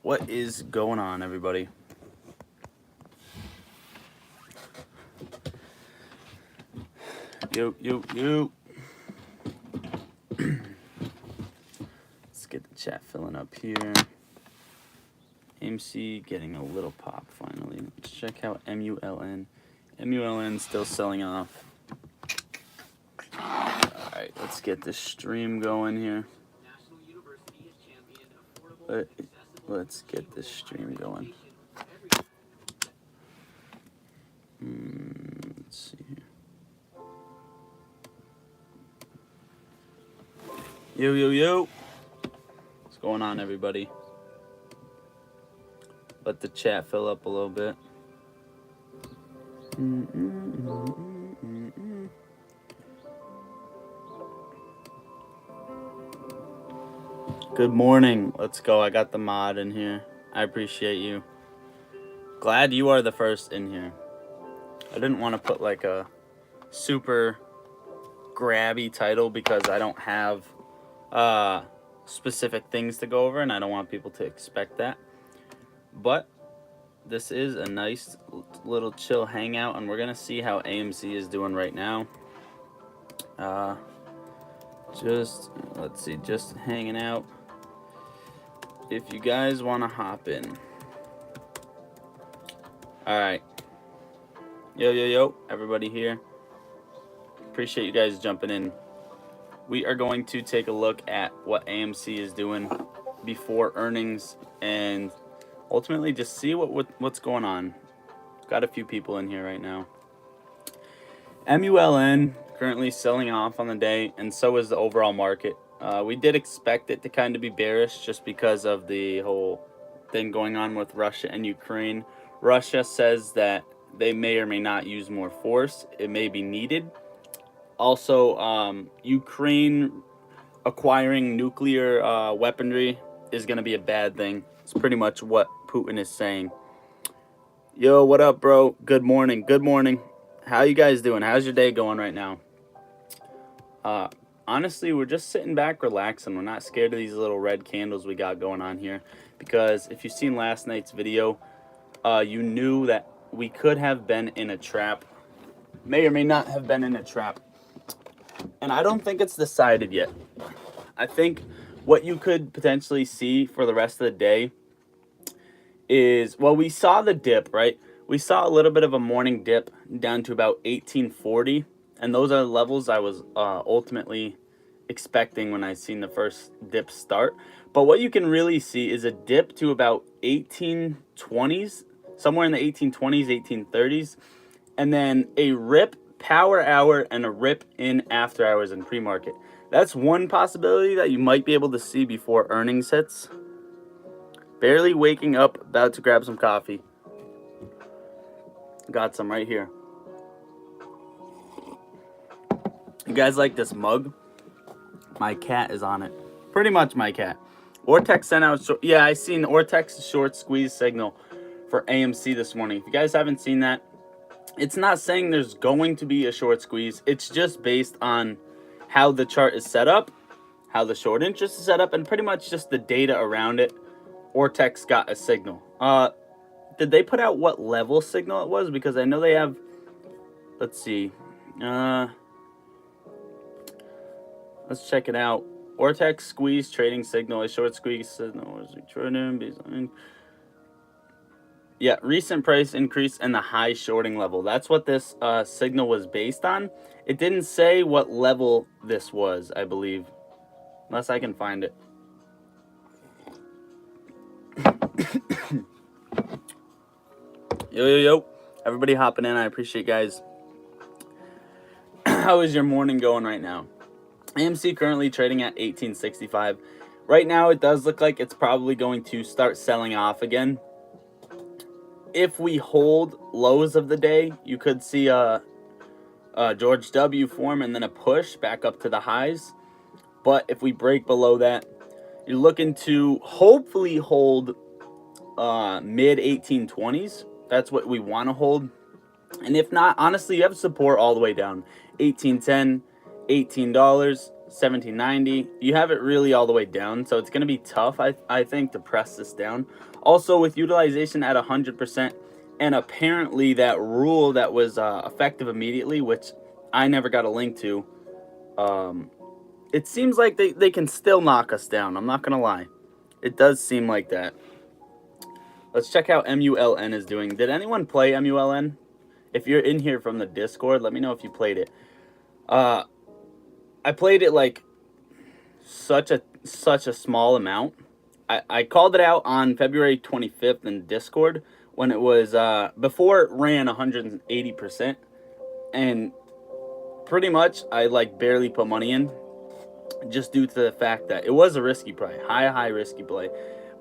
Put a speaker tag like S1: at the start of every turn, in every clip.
S1: What is going on, everybody? Yo. Let's get the chat filling up here. AMC getting a little pop finally. Let's check out MULN. MULN still selling off. Alright, let's get this stream going here. Let's get this stream going. Let's see here. Yo. What's going on, everybody? Let the chat fill up a little bit. Good morning. Let's go. I got the mod in here. I appreciate you. Glad you are the first in here. I didn't want to put like a super grabby title because I don't have specific things to go over and I don't want people to expect that. But this is a nice little chill hangout and we're going to see how AMC is doing right now. Let's see, just hanging out. If you guys want to hop in. Alright. Yo, everybody here. Appreciate you guys jumping in. We are going to take a look at what AMC is doing before earnings and ultimately just see what's going on. Got a few people in here right now. MULN currently selling off on the day, and so is the overall market. We did expect it to kind of be bearish just because of the whole thing going on with Russia and Ukraine. Russia says that they may or may not use more force. It may be needed. Also, Ukraine acquiring nuclear weaponry is going to be a bad thing. It's pretty much what Putin is saying. Yo, what up, bro? Good morning. How you guys doing? How's your day going right now? Honestly, we're just sitting back, relaxing. We're not scared of these little red candles we got going on here. Because if you've seen last night's video, you knew that we could have been in a trap. May or may not have been in a trap. And I don't think it's decided yet. I think what you could potentially see for the rest of the day is, well, we saw the dip, right? We saw a little bit of a morning dip down to about 1840. And those are the levels I was ultimately expecting when I seen the first dip start. But what you can really see is a dip to about 1820s, somewhere in the 1820s, 1830s. And then a rip power hour and a rip in after hours and pre-market. That's one possibility that you might be able to see before earnings hits. Barely waking up, about to grab some coffee. Got some right here. You guys like this mug? My cat is on it. Pretty much my cat. Ortex sent out, yeah, I seen Ortex's short squeeze signal for AMC this morning. If you guys haven't seen that, it's not saying there's going to be a short squeeze. It's just based on how the chart is set up, how the short interest is set up, and pretty much just the data around it. Ortex got a signal. Did they put out what level signal it was? Because I know they have, let's see. Let's check it out. Ortex squeeze trading signal. A short squeeze signal. Yeah, recent price increase and the high shorting level. That's what this signal was based on. It didn't say what level this was, I believe. Unless I can find it. Yo. Everybody hopping in. I appreciate you guys. How is your morning going right now? AMC currently trading at 1865. Right now, it does look like it's probably going to start selling off again. If we hold lows of the day, you could see a George W form and then a push back up to the highs. But if we break below that, you're looking to hopefully hold mid 1820s. That's what we want to hold. And if not, honestly, you have support all the way down. $18.10, $18. 1790. You have it really all the way down, so it's going to be tough, I think, to press this down. Also, with utilization at 100%, and apparently that rule that was effective immediately, which I never got a link to, it seems like they can still knock us down. I'm not going to lie. It does seem like that. Let's check how MULN is doing. Did anyone play MULN? If you're in here from the Discord, let me know if you played it. I played it like such a small amount. I called it out on February 25th in Discord when it was before it ran 180%, and pretty much I like barely put money in, just due to the fact that it was a risky play, high risky play,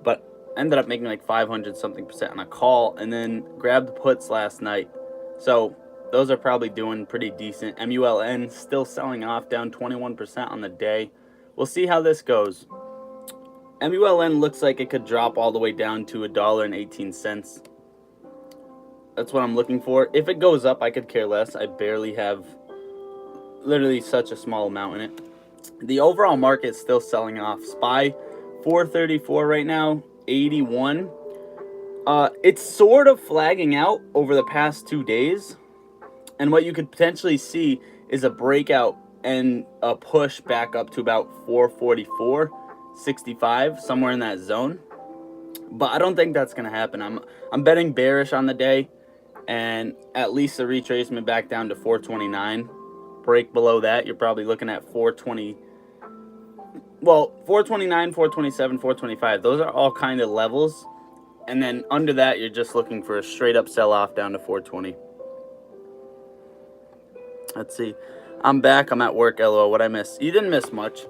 S1: but ended up making like 500 something percent on a call, and then grabbed puts last night. So those are probably doing pretty decent. MULN still selling off, down 21% on the day. We'll see how this goes. MULN looks like it could drop all the way down to $1.18. That's what I'm looking for. If it goes up, I could care less. I barely have literally such a small amount in it. The overall market's still selling off. SPY 434 right now, 81. It's sort of flagging out over the past 2 days, and what you could potentially see is a breakout and a push back up to about 444.65, somewhere in that zone. But I don't think that's gonna happen. I'm betting bearish on the day, and at least a retracement back down to 429. Break below that, you're probably looking at 420. Well, 429, 427, 425. Those are all kind of levels. And then under that, you're just looking for a straight up sell off down to 420. Let's see. I'm back. I'm at work. LOL. What I miss? You didn't miss much.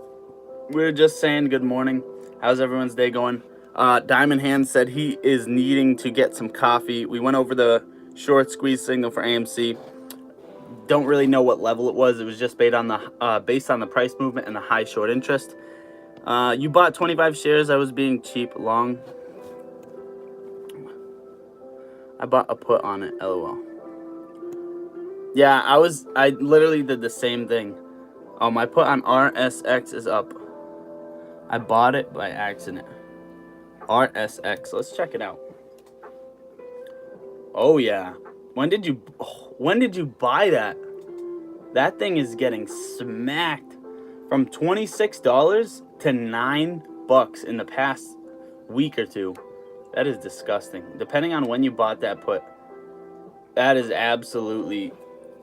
S1: We were just saying good morning. How's everyone's day going? Diamond Hand said he is needing to get some coffee. We went over the short squeeze signal for AMC. Don't really know what level it was. It was just based on the price movement and the high short interest. You bought 25 shares. I was being cheap. Long. I bought a put on it. LOL. Yeah, I literally did the same thing. Oh, my put on RSX is up. I bought it by accident. RSX. Let's check it out. Oh yeah. When did you buy that? That thing is getting smacked from $26 to $9 in the past week or two. That is disgusting. Depending on when you bought that put, that is absolutely...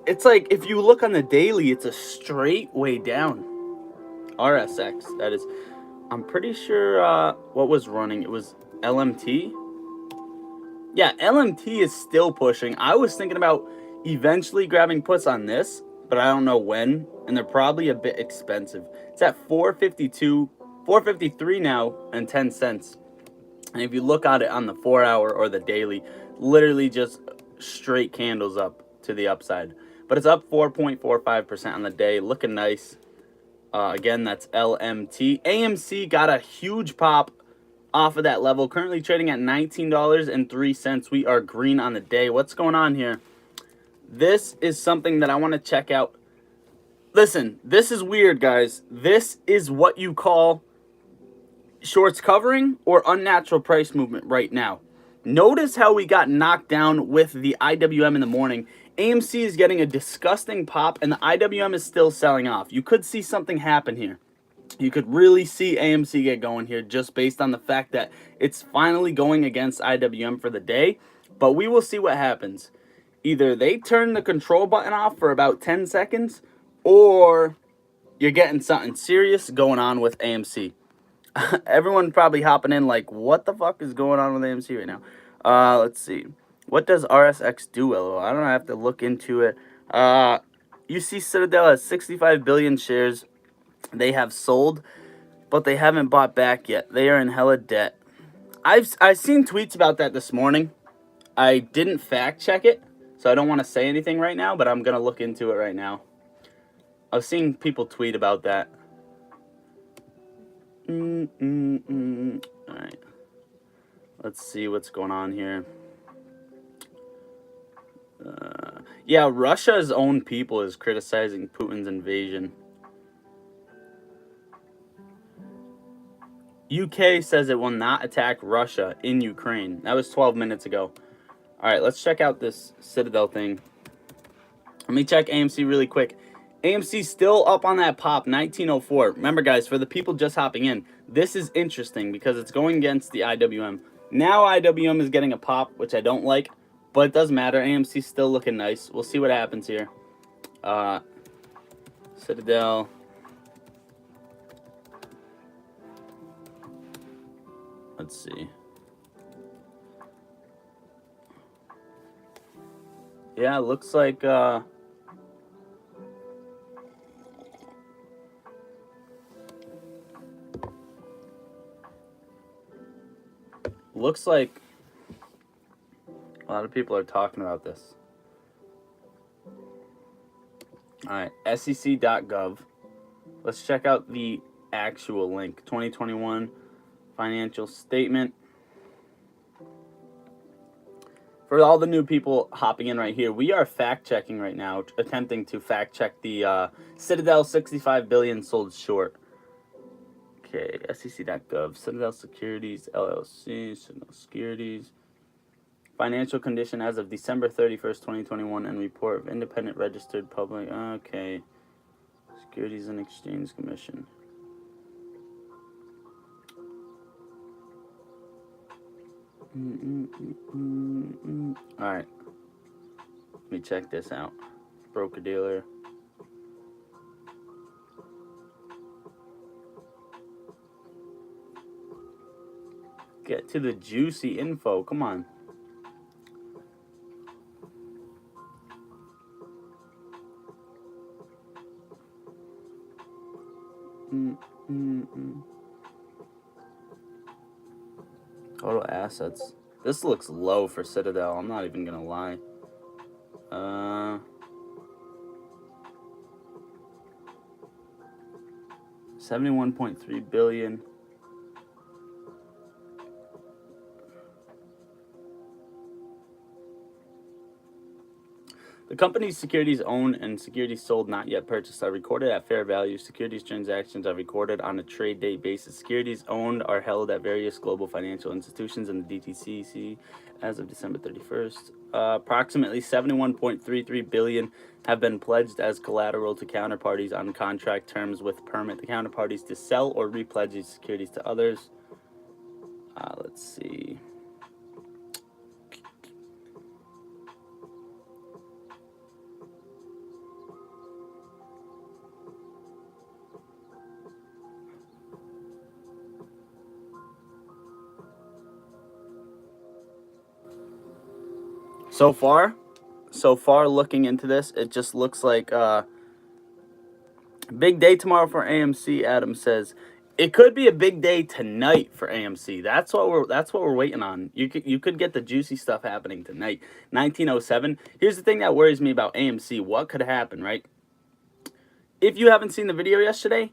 S1: It's like, if you look on the daily, it's a straight way down. RSX, that is... I'm pretty sure what was running, it was LMT. Yeah, LMT is still pushing. I was thinking about eventually grabbing puts on this, but I don't know when, and they're probably a bit expensive. It's at 452, 453 now and 10 cents. And if you look at it on the 4 hour or the daily, literally just straight candles up to the upside. But it's up 4.45% on the day, looking nice. Again, that's LMT. AMC got a huge pop off of that level, currently trading at $19.03. We are green on the day. What's going on here? This is something that I want to check out. Listen, this is weird, guys. This is what you call shorts covering or unnatural price movement right now. Notice how we got knocked down with the IWM in the morning. AMC is getting a disgusting pop, and the IWM is still selling off. You could see something happen here. You could really see AMC get going here just based on the fact that it's finally going against IWM for the day. But we will see what happens. Either they turn the control button off for about 10 seconds, or you're getting something serious going on with AMC. Everyone probably hopping in like, what the fuck is going on with AMC right now? Let's see. What does RSX do, LOL? I don't know. I have to look into it. You see Citadel has 65 billion shares. They have sold, but they haven't bought back yet. They are in hella debt. I've seen tweets about that this morning. I didn't fact check it, so I don't want to say anything right now, but I'm going to look into it right now. I was seeing people tweet about that. Alright. Let's see what's going on here. Yeah, Russia's own people is criticizing Putin's invasion. UK says it will not attack Russia in Ukraine. That was 12 minutes ago. All right, let's check out this Citadel thing. Let me check AMC really quick. AMC still up on that pop, 1904. Remember, guys, for the people just hopping in, this is interesting because it's going against the IWM. Now IWM is getting a pop, which I don't like, but it doesn't matter. AMC's still looking nice. We'll see what happens here. Citadel. Let's see. Yeah, looks like looks like a lot of people are talking about this. All right, sec.gov. Let's check out the actual link. 2021 financial statement. For all the new people hopping in right here, we are fact checking right now, attempting to fact check the Citadel 65 billion sold short. Okay, sec.gov, Citadel Securities LLC, Citadel Securities. Financial condition as of December 31st, 2021, and report of independent registered public. Okay. Securities and Exchange Commission. Alright. Let me check this out. Broker dealer. Get to the juicy info. Come on. Total assets. This looks low for Citadel. I'm not even gonna lie. 71.3 billion. The company's securities owned and securities sold not yet purchased are recorded at fair value. Securities transactions are recorded on a trade date basis. Securities owned are held at various global financial institutions in the DTCC as of December 31st. Approximately 71.33 billion have been pledged as collateral to counterparties on contract terms with permit the counterparties to sell or repledge these securities to others. Let's see. So far looking into this, it just looks like big day tomorrow for AMC. Adam says it could be a big day tonight for AMC. That's what we're waiting on. You could get the juicy stuff happening tonight. 1907. Here's the thing that worries me about AMC. What could happen, right? If you haven't seen the video yesterday,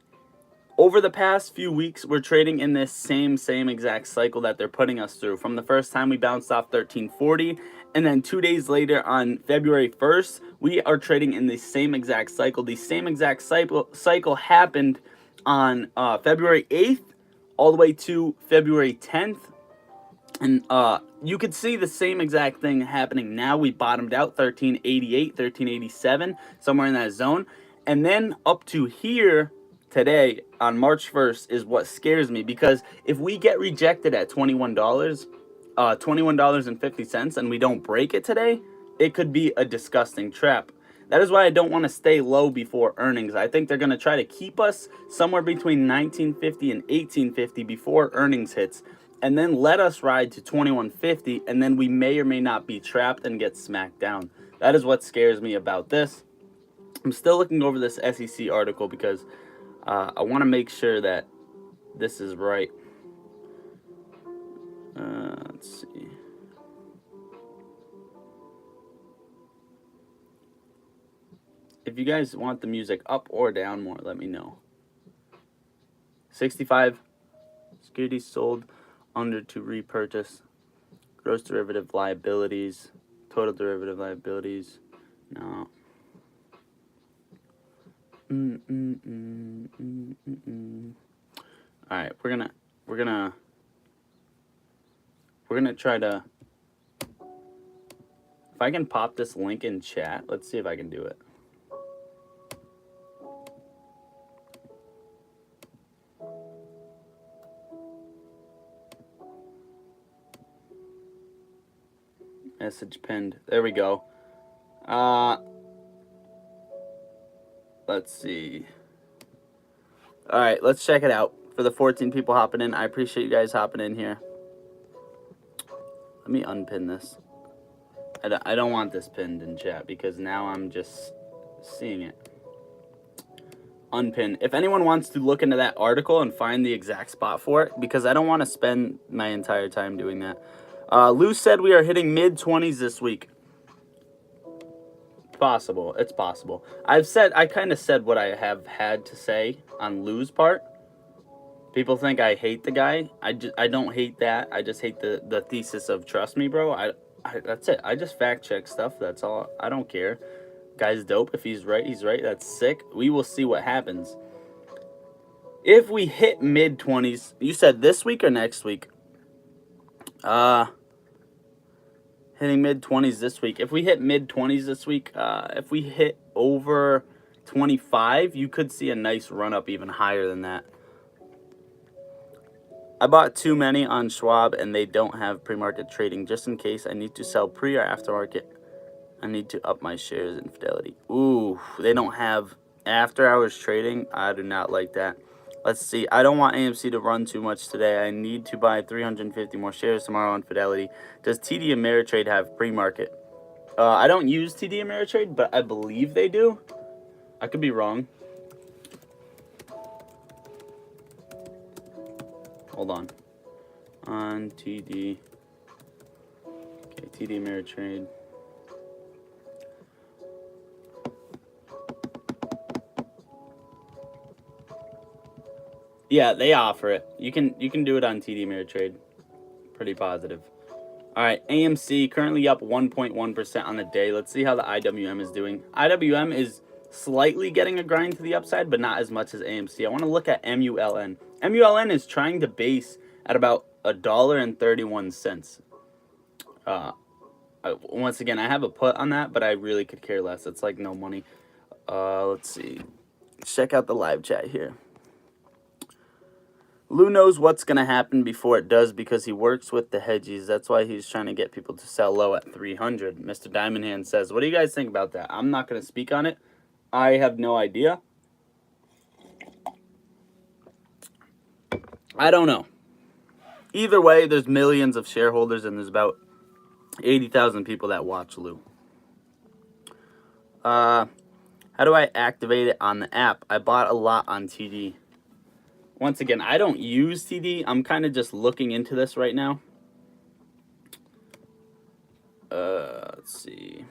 S1: over the past few weeks, we're trading in this same exact cycle that they're putting us through. From the first time we bounced off 1340, and then 2 days later on February 1st, we are trading in the same exact cycle. The same exact cycle happened on February 8th all the way to February 10th. And you could see the same exact thing happening now. We bottomed out 1388, 1387, somewhere in that zone. And then up to here today on March 1st is what scares me, because if we get rejected at $21, $21.50, and we don't break it today, it could be a disgusting trap. That is why I don't want to stay low before earnings. I think they're going to try to keep us somewhere between 1950 and 1850 before earnings hits, and then let us ride to 2150, and then we may or may not be trapped and get smacked down. That is what scares me about this. I'm still looking over this SEC article because I want to make sure that this is right. Let's see. If you guys want the music up or down more, let me know. 65 securities sold under to repurchase. Gross derivative liabilities. Total derivative liabilities. No. Alright, we're we're gonna try to, if I can pop this link in chat, let's see if I can do it. Message pinned. There we go. Let's see. All right, let's check it out. For the 14 people hopping in, I appreciate you guys hopping in here. Let me unpin this. I don't want this pinned in chat because now I'm just seeing it. Unpin. If anyone wants to look into that article and find the exact spot for it, because I don't want to spend my entire time doing that. Lou said we are hitting mid-20s this week. Possible. It's possible. I kind of said what I have had to say on Lou's part. People think I hate the guy. I don't hate that. I just hate the thesis of trust me, bro. That's it. I just fact check stuff. That's all. I don't care. Guy's dope. If he's right, he's right. That's sick. We will see what happens. If we hit mid-20s, you said this week or next week? Hitting mid-20s this week. If we hit mid-20s this week, if we hit over 25, you could see a nice run-up even higher than that. I bought too many on Schwab, and they don't have pre-market trading. Just in case I need to sell pre or aftermarket, I need to up my shares in Fidelity. Ooh, they don't have after-hours trading. I do not like that. Let's see. I don't want AMC to run too much today. I need to buy 350 more shares tomorrow on Fidelity. Does TD Ameritrade have pre-market? I don't use TD Ameritrade, but I believe they do. I could be wrong. Hold on. On TD. Okay, TD Ameritrade. Yeah, they offer it. You can do it on TD Ameritrade. Pretty positive. All right, AMC currently up 1.1% on the day. Let's see how the IWM is doing. IWM is slightly getting a grind to the upside, but not as much as AMC. I want to look at MULN. MULN is trying to base at about $1.31. Once again, I have a put on that, but I really could care less. It's like no money. Let's see. Check out the live chat here. Lou knows what's going to happen before it does because he works with the hedgies. That's why he's trying to get people to sell low at 300. Mr. Diamond Hand says, what do you guys think about that? I'm not going to speak on it. I have no idea. I don't know. Either way, there's millions of shareholders and there's about 80,000 people that watch Lou. How do I activate it on the app? I bought a lot on TD. Once again, I don't use TD. I'm kind of just looking into this right now. Let's see.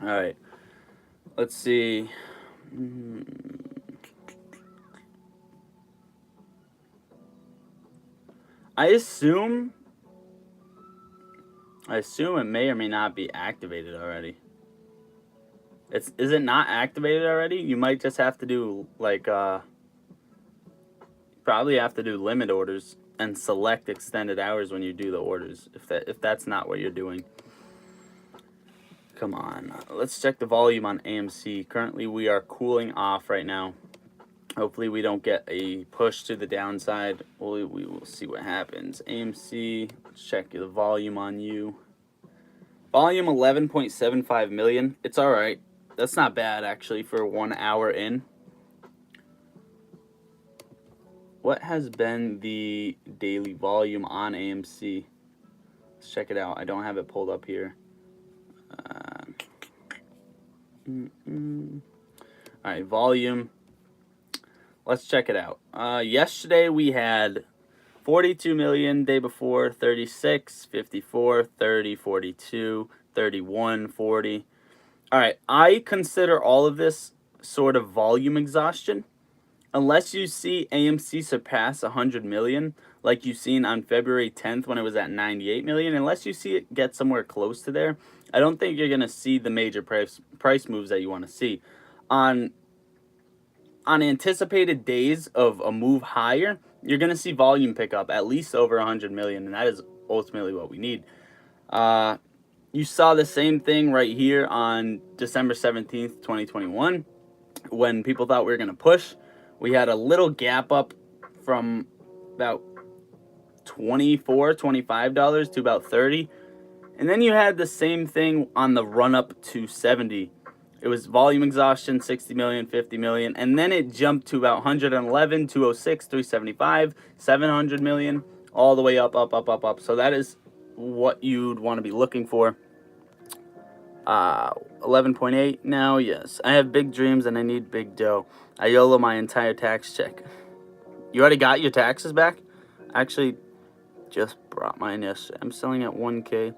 S1: All right. Let's see. I assume it may or may not be activated already. Is it not activated already? You might just have to do like probably have to do limit orders and select extended hours when you do the orders if that's not what you're doing. Come on. Let's check the volume on AMC. Currently we are cooling off right now. Hopefully we don't get a push to the downside. We will see what happens. AMC, let's check the volume on you. Volume 11.75 million. It's all right. That's not bad, actually, for 1 hour in. What has been the daily volume on AMC? Let's check it out. I don't have it pulled up here. All right, volume. Let's check it out. Yesterday we had 42 million, day before 36, 54, 30, 42, 31, 40. All right, I consider all of this sort of volume exhaustion unless you see AMC surpass 100 million, like you've seen on February 10th when it was at 98 million, unless you see it get somewhere close to there, I don't think you're going to see the major price moves that you want to see. On anticipated days of a move higher, you're going to see volume pick up at least over 100 million, and that is ultimately what we need. You saw the same thing right here on December 17th, 2021, when people thought we were going to push. We had a little gap up from about $24, $25 to about $30. And then you had the same thing on the run up to 70. It was volume exhaustion, 60 million, 50 million, and then it jumped to about 111, 206, 375, 700 million, all the way up, up, up, up, up. So that is what you'd want to be looking for. 11.8 now, yes. I have big dreams and I need big dough. I YOLO my entire tax check. You already got your taxes back? Actually, just brought mine yesterday. I'm selling at 1K.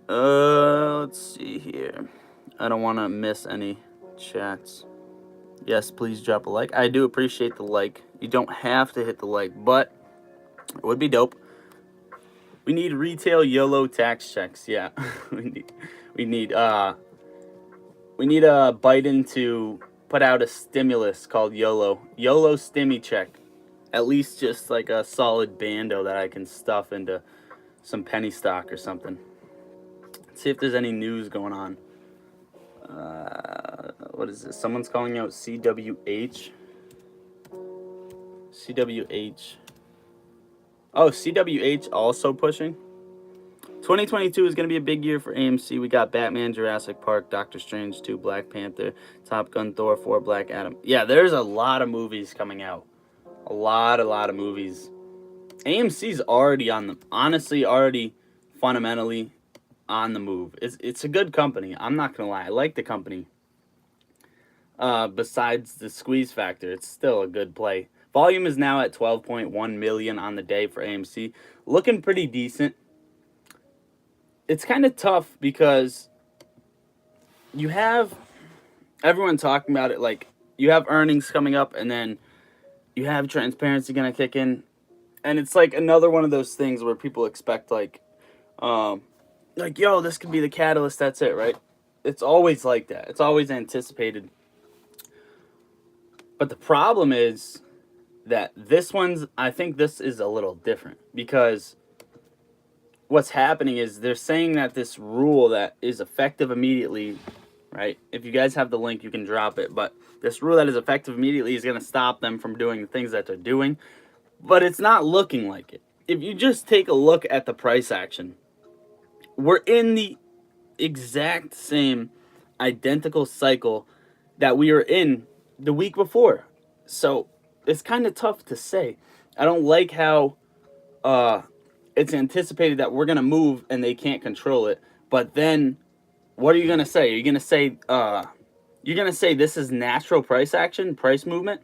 S1: Let's see here. I don't want to miss any chats. Yes, please drop a like. I do appreciate the like. You don't have to hit the like, but it would be dope. We need retail YOLO tax checks. Yeah, we need Biden to put out a stimulus called YOLO stimmy check. At least just like a solid bando that I can stuff into some penny stock or something. Let's see if there's any news going on. What is this? Someone's calling out CWH. CWH. Oh, CWH also pushing. 2022 is going to be a big year for AMC. We got Batman, Jurassic Park, Doctor Strange 2, Black Panther, Top Gun, Thor 4, Black Adam. Yeah, there's a lot of movies coming out. A lot of movies. AMC's already on the, honestly, already fundamentally on the move. It's a good company. I'm not going to lie. I like the company. Besides the squeeze factor, it's still a good play. Volume is now at 12.1 million on the day for AMC. Looking pretty decent. It's kind of tough because you have everyone talking about it, like you have earnings coming up and then you have transparency going to kick in. And it's like another one of those things where people expect like, yo, this could be the catalyst, that's it, right? It's always like that. It's always anticipated. But the problem is that I think this is a little different because what's happening is they're saying that this rule that is effective immediately, right? If you guys have the link, you can drop it. But this rule that is effective immediately is going to stop them from doing the things that they're doing. But it's not looking like it. If you just take a look at the price action, we're in the exact same identical cycle that we were in the week before. So it's kind of tough to say. I don't like how it's anticipated that we're going to move and they can't control it. But then what are you going to say? Are you going to say this is natural price action, price movement?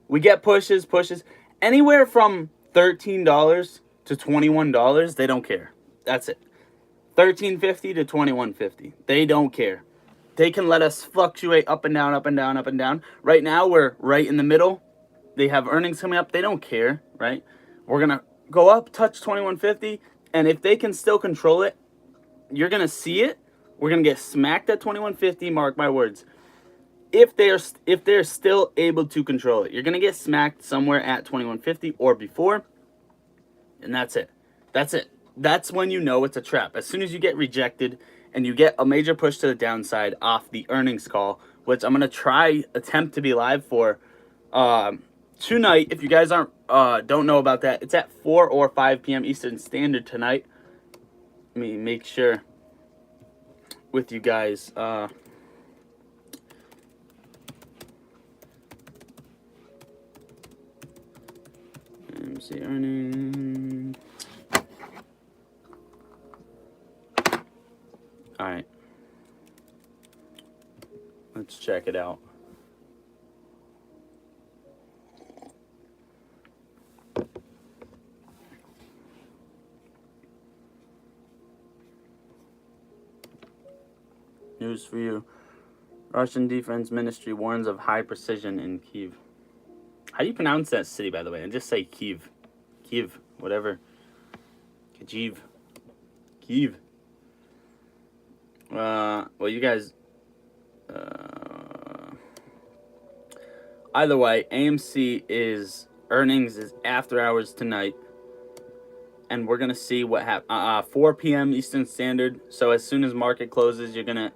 S1: We get pushes anywhere from $13 to $21. They don't care. That's it. $13.50 to $21.50. They don't care. They can let us fluctuate up and down, up and down, up and down. Right now, we're right in the middle. They have earnings coming up. They don't care, right? We're going to go up, touch $21.50, and if they can still control it, you're going to see it. We're going to get smacked at $21.50, mark my words. If they're still able to control it, you're going to get smacked somewhere at $21.50 or before, and that's it. That's it. That's when you know it's a trap. As soon as you get rejected and you get a major push to the downside off the earnings call, which I'm going to attempt to be live for tonight. If you guys don't know about that, it's at 4 or 5 p.m. Eastern Standard tonight. Let me make sure with you guys. AMC earnings. All right. Let's check it out. News for you. Russian Defense Ministry warns of high precision in Kyiv. How do you pronounce that city, by the way? And just say Kyiv. Kyiv, whatever. Kyiv. Kyiv. Well, you guys... either way, AMC earnings is after hours tonight. And we're going to see what happens. 4 p.m. Eastern Standard. So as soon as market closes, you're going to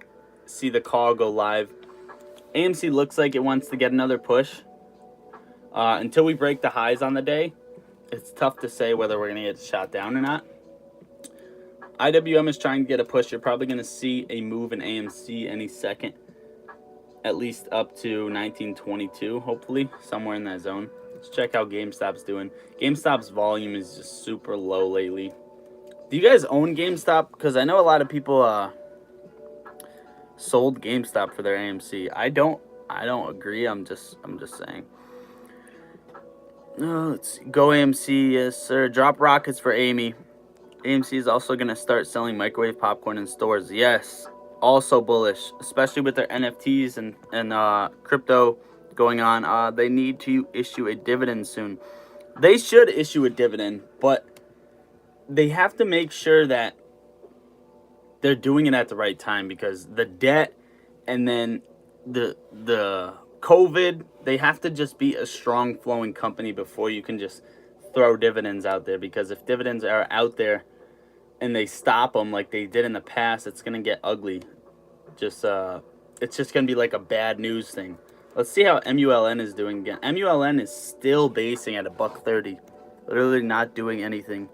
S1: see the call go live. AMC looks like it wants to get another push. Until we break the highs on the day, it's tough to say whether we're going to get shot down or not. IWM is trying to get a push. You're probably going to see a move in AMC any second. At least up to 1922, hopefully. Somewhere in that zone. Let's check how GameStop's doing. GameStop's volume is just super low lately. Do you guys own GameStop? Because I know a lot of people sold GameStop for their AMC. I don't agree. I'm just saying. Let's see. Go AMC, yes sir. Drop rockets for Amy. AMC is also gonna start selling microwave popcorn in stores. Yes, also bullish, especially with their NFTs and crypto going on. They need to issue a dividend soon. They should issue a dividend, but they have to make sure that they're doing it at the right time, because the debt and then the COVID, they have to just be a strong flowing company before you can just throw dividends out there. Because if dividends are out there and they stop them like they did in the past, it's gonna get ugly. It's just gonna be like a bad news thing. Let's see how MULN is doing again. MULN is still basing at $1.30, literally not doing anything.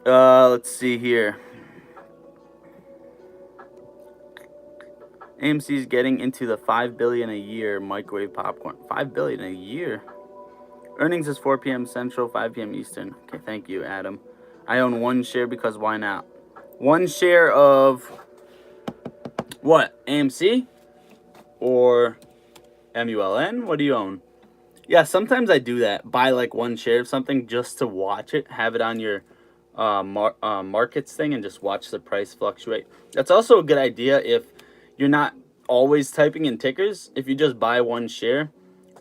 S1: Let's see here. AMC is getting into the $5 billion a year microwave popcorn. $5 billion a year. Earnings is 4 p.m. Central, 5 p.m. Eastern. Okay, thank you, Adam. I own one share because why not? One share of what? AMC or MULN? What do you own? Yeah, sometimes I do that. Buy like one share of something just to watch it. Have it on your markets thing and just watch the price fluctuate. That's also a good idea if you're not always typing in tickers. If you just buy one share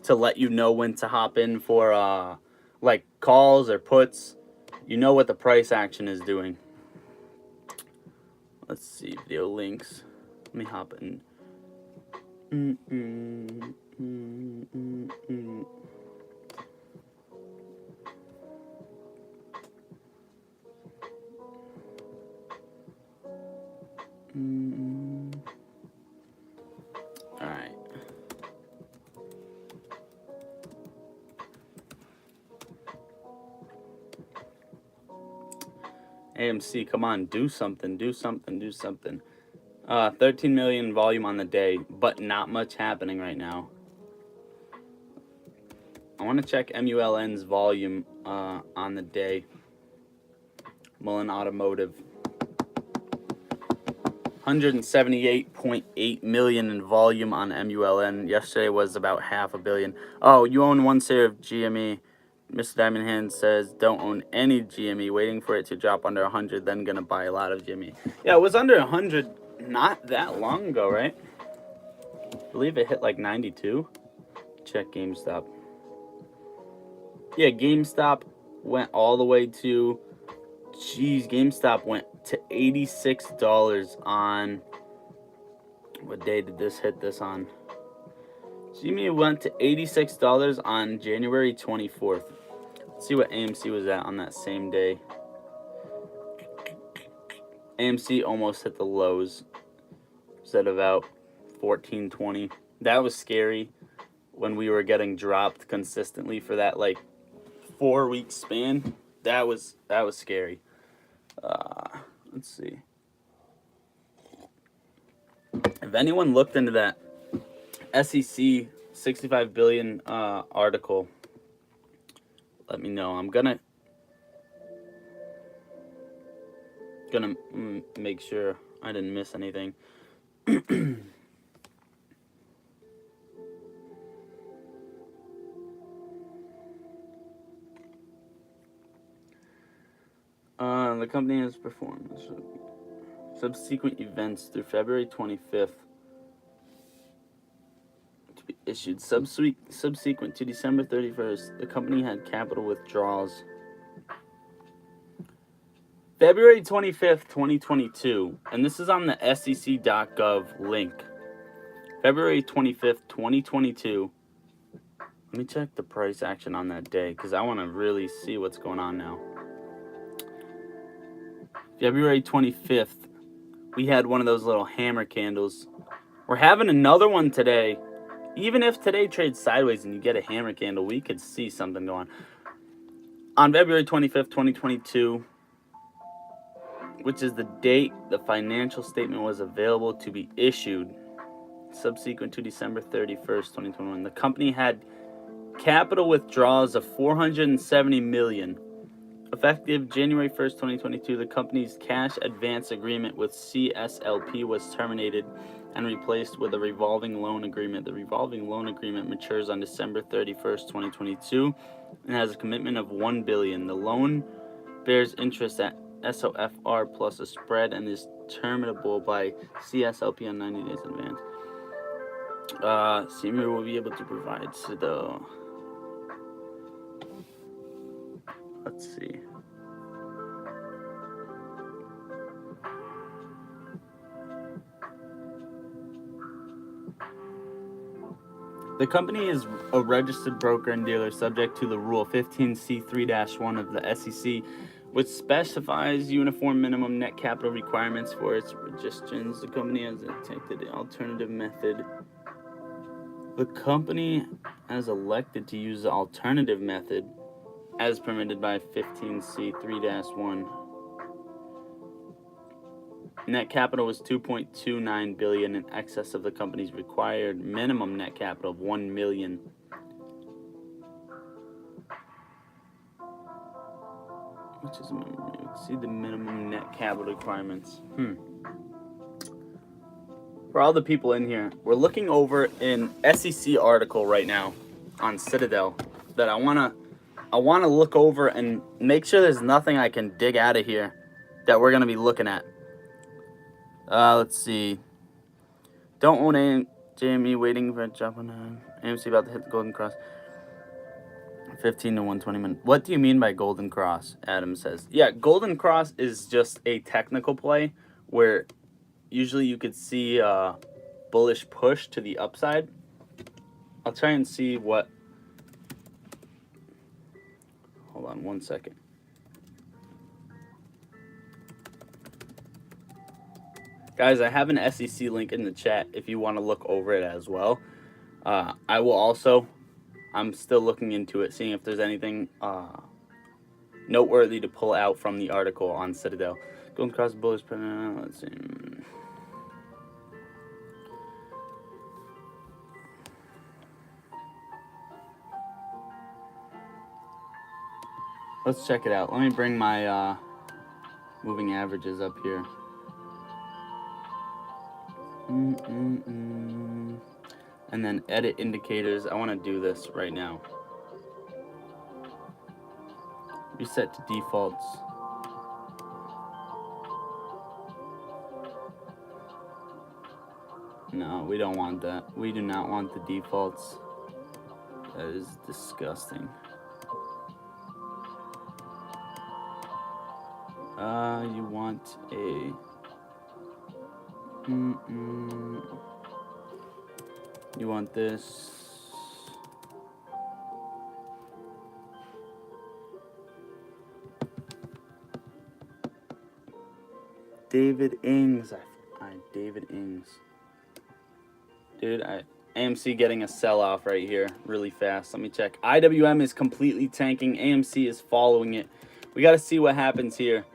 S1: to let you know when to hop in for like calls or puts, you know what the price action is doing. Let's see, video links. Let me hop in. All right. AMC, come on, do something, do something, do something. 13 million volume on the day, but not much happening right now. I want to check MULN's volume on the day. Mullen Automotive. 178.8 million in volume on MULN. Yesterday was about $500 million. Oh, you own one share of GME. Mr. Diamond Hand says, don't own any GME, waiting for it to drop under 100, then gonna buy a lot of GME. Yeah, it was under 100 not that long ago, right? I believe it hit like 92. Check GameStop. Yeah, GameStop went all the way to, geez, GameStop went to $86 on, what day did this hit this on? GME went to $86 on January 24th. Let's see what AMC was at on that same day. AMC almost hit the lows. It's at about $14.20. That was scary when we were getting dropped consistently for that like 4-week span. That was scary. Let's see. If anyone looked into that SEC 65 billion article, let me know. I'm gonna make sure I didn't miss anything. The company has performed subsequent events through February 25th. issued. Subsequent to December 31st, the company had capital withdrawals. February 25th, 2022, and this is on the SEC.gov link. February 25th, 2022. Let me check the price action on that day because I want to really see what's going on now. February 25th, we had one of those little hammer candles. We're having another one today. Even if today trades sideways and you get a hammer candle, we could see something going on. February 25th, 2022, which is the date the financial statement was available to be issued, subsequent to December 31st, 2021, the company had capital withdrawals of $470 million. Effective January 1st, 2022, the company's cash advance agreement with CSLP was terminated and replaced with a revolving loan agreement. The revolving loan agreement matures on December 31st, 2022 and has a commitment of $1 billion. The loan bears interest at SOFR plus a spread and is terminable by CSLP on 90 days in advance. Seymour will be able to provide the... Let's see. The company is a registered broker and dealer subject to the Rule 15C3-1 of the SEC, which specifies uniform minimum net capital requirements for its registrants. The company has attempted the alternative method. The company has elected to use the alternative method as permitted by 15C3-1. Net capital was $2.29 billion in excess of the company's required minimum net capital of $1 million. Which is exceed the minimum net capital requirements. For all the people in here, we're looking over an SEC article right now on Citadel that I wanna look over and make sure there's nothing I can dig out of here that we're gonna be looking at. Let's see. Don't own JME, waiting for a job on AMC about to hit the Golden Cross. 15 to 120 minutes. What do you mean by Golden Cross? Adam says. Yeah, Golden Cross is just a technical play where usually you could see a bullish push to the upside. I'll try and see what... Hold on one second. Guys, I have an SEC link in the chat if you want to look over it as well. I will also... I'm still looking into it, seeing if there's anything noteworthy to pull out from the article on Citadel. Golden Cross bullish... Let's see... Let's check it out. Let me bring my moving averages up here. And then edit indicators. I want to do this right now. Reset to defaults. No, we don't want that. We do not want the defaults. That is disgusting. You want a... You want this. David Ings. David Ings. Dude, AMC getting a sell-off right here really fast. Let me check. IWM is completely tanking. AMC is following it. We got to see what happens here.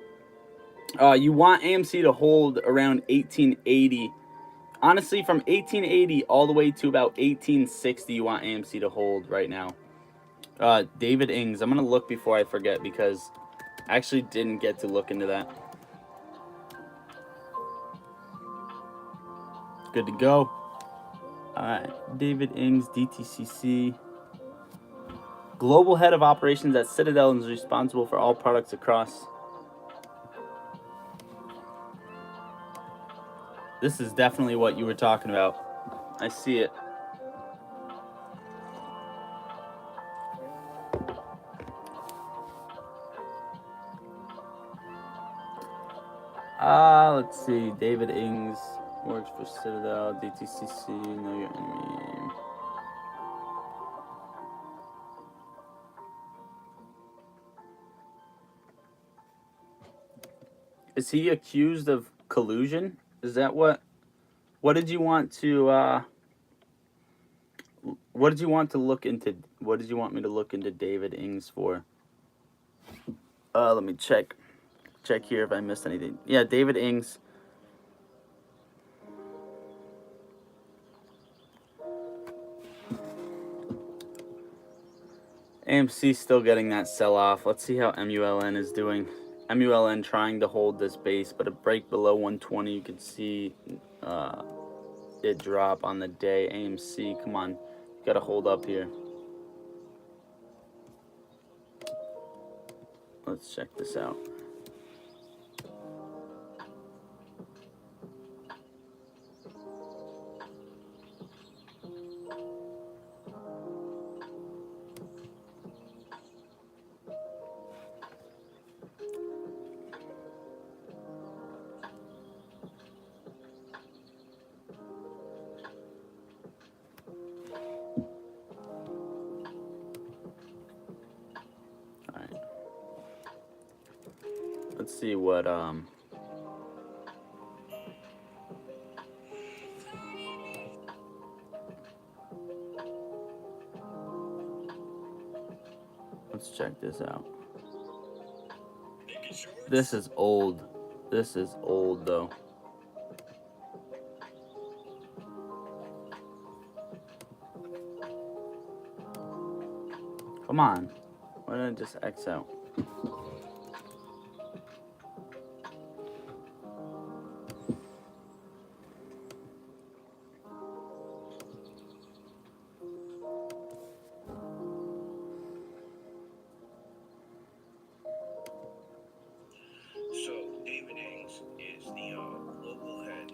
S1: You want AMC to hold around 1880. Honestly, from 1880 all the way to about 1860, you want AMC to hold right now. David Ings. I'm going to look before I forget because I actually didn't get to look into that. Good to go. Alright, David Ings, DTCC. Global head of operations at Citadel and is responsible for all products across. This is definitely what you were talking about. I see it. Let's see. David Ings works for Citadel, DTCC, know your enemy. Is he accused of collusion? Is that what did you want to what did you want to look into? What did you want me to look into David Ings for? Let me check here if I missed anything. Yeah, David Ings. AMC still getting that sell-off. Let's see how MULN is doing. MULN trying to hold this base, but a break below 120, you can see it drop on the day. AMC, come on, you gotta hold up here. Let's check this out. Let's see what let's check this out. This is old. This is old though. Come on. Why did I just X out?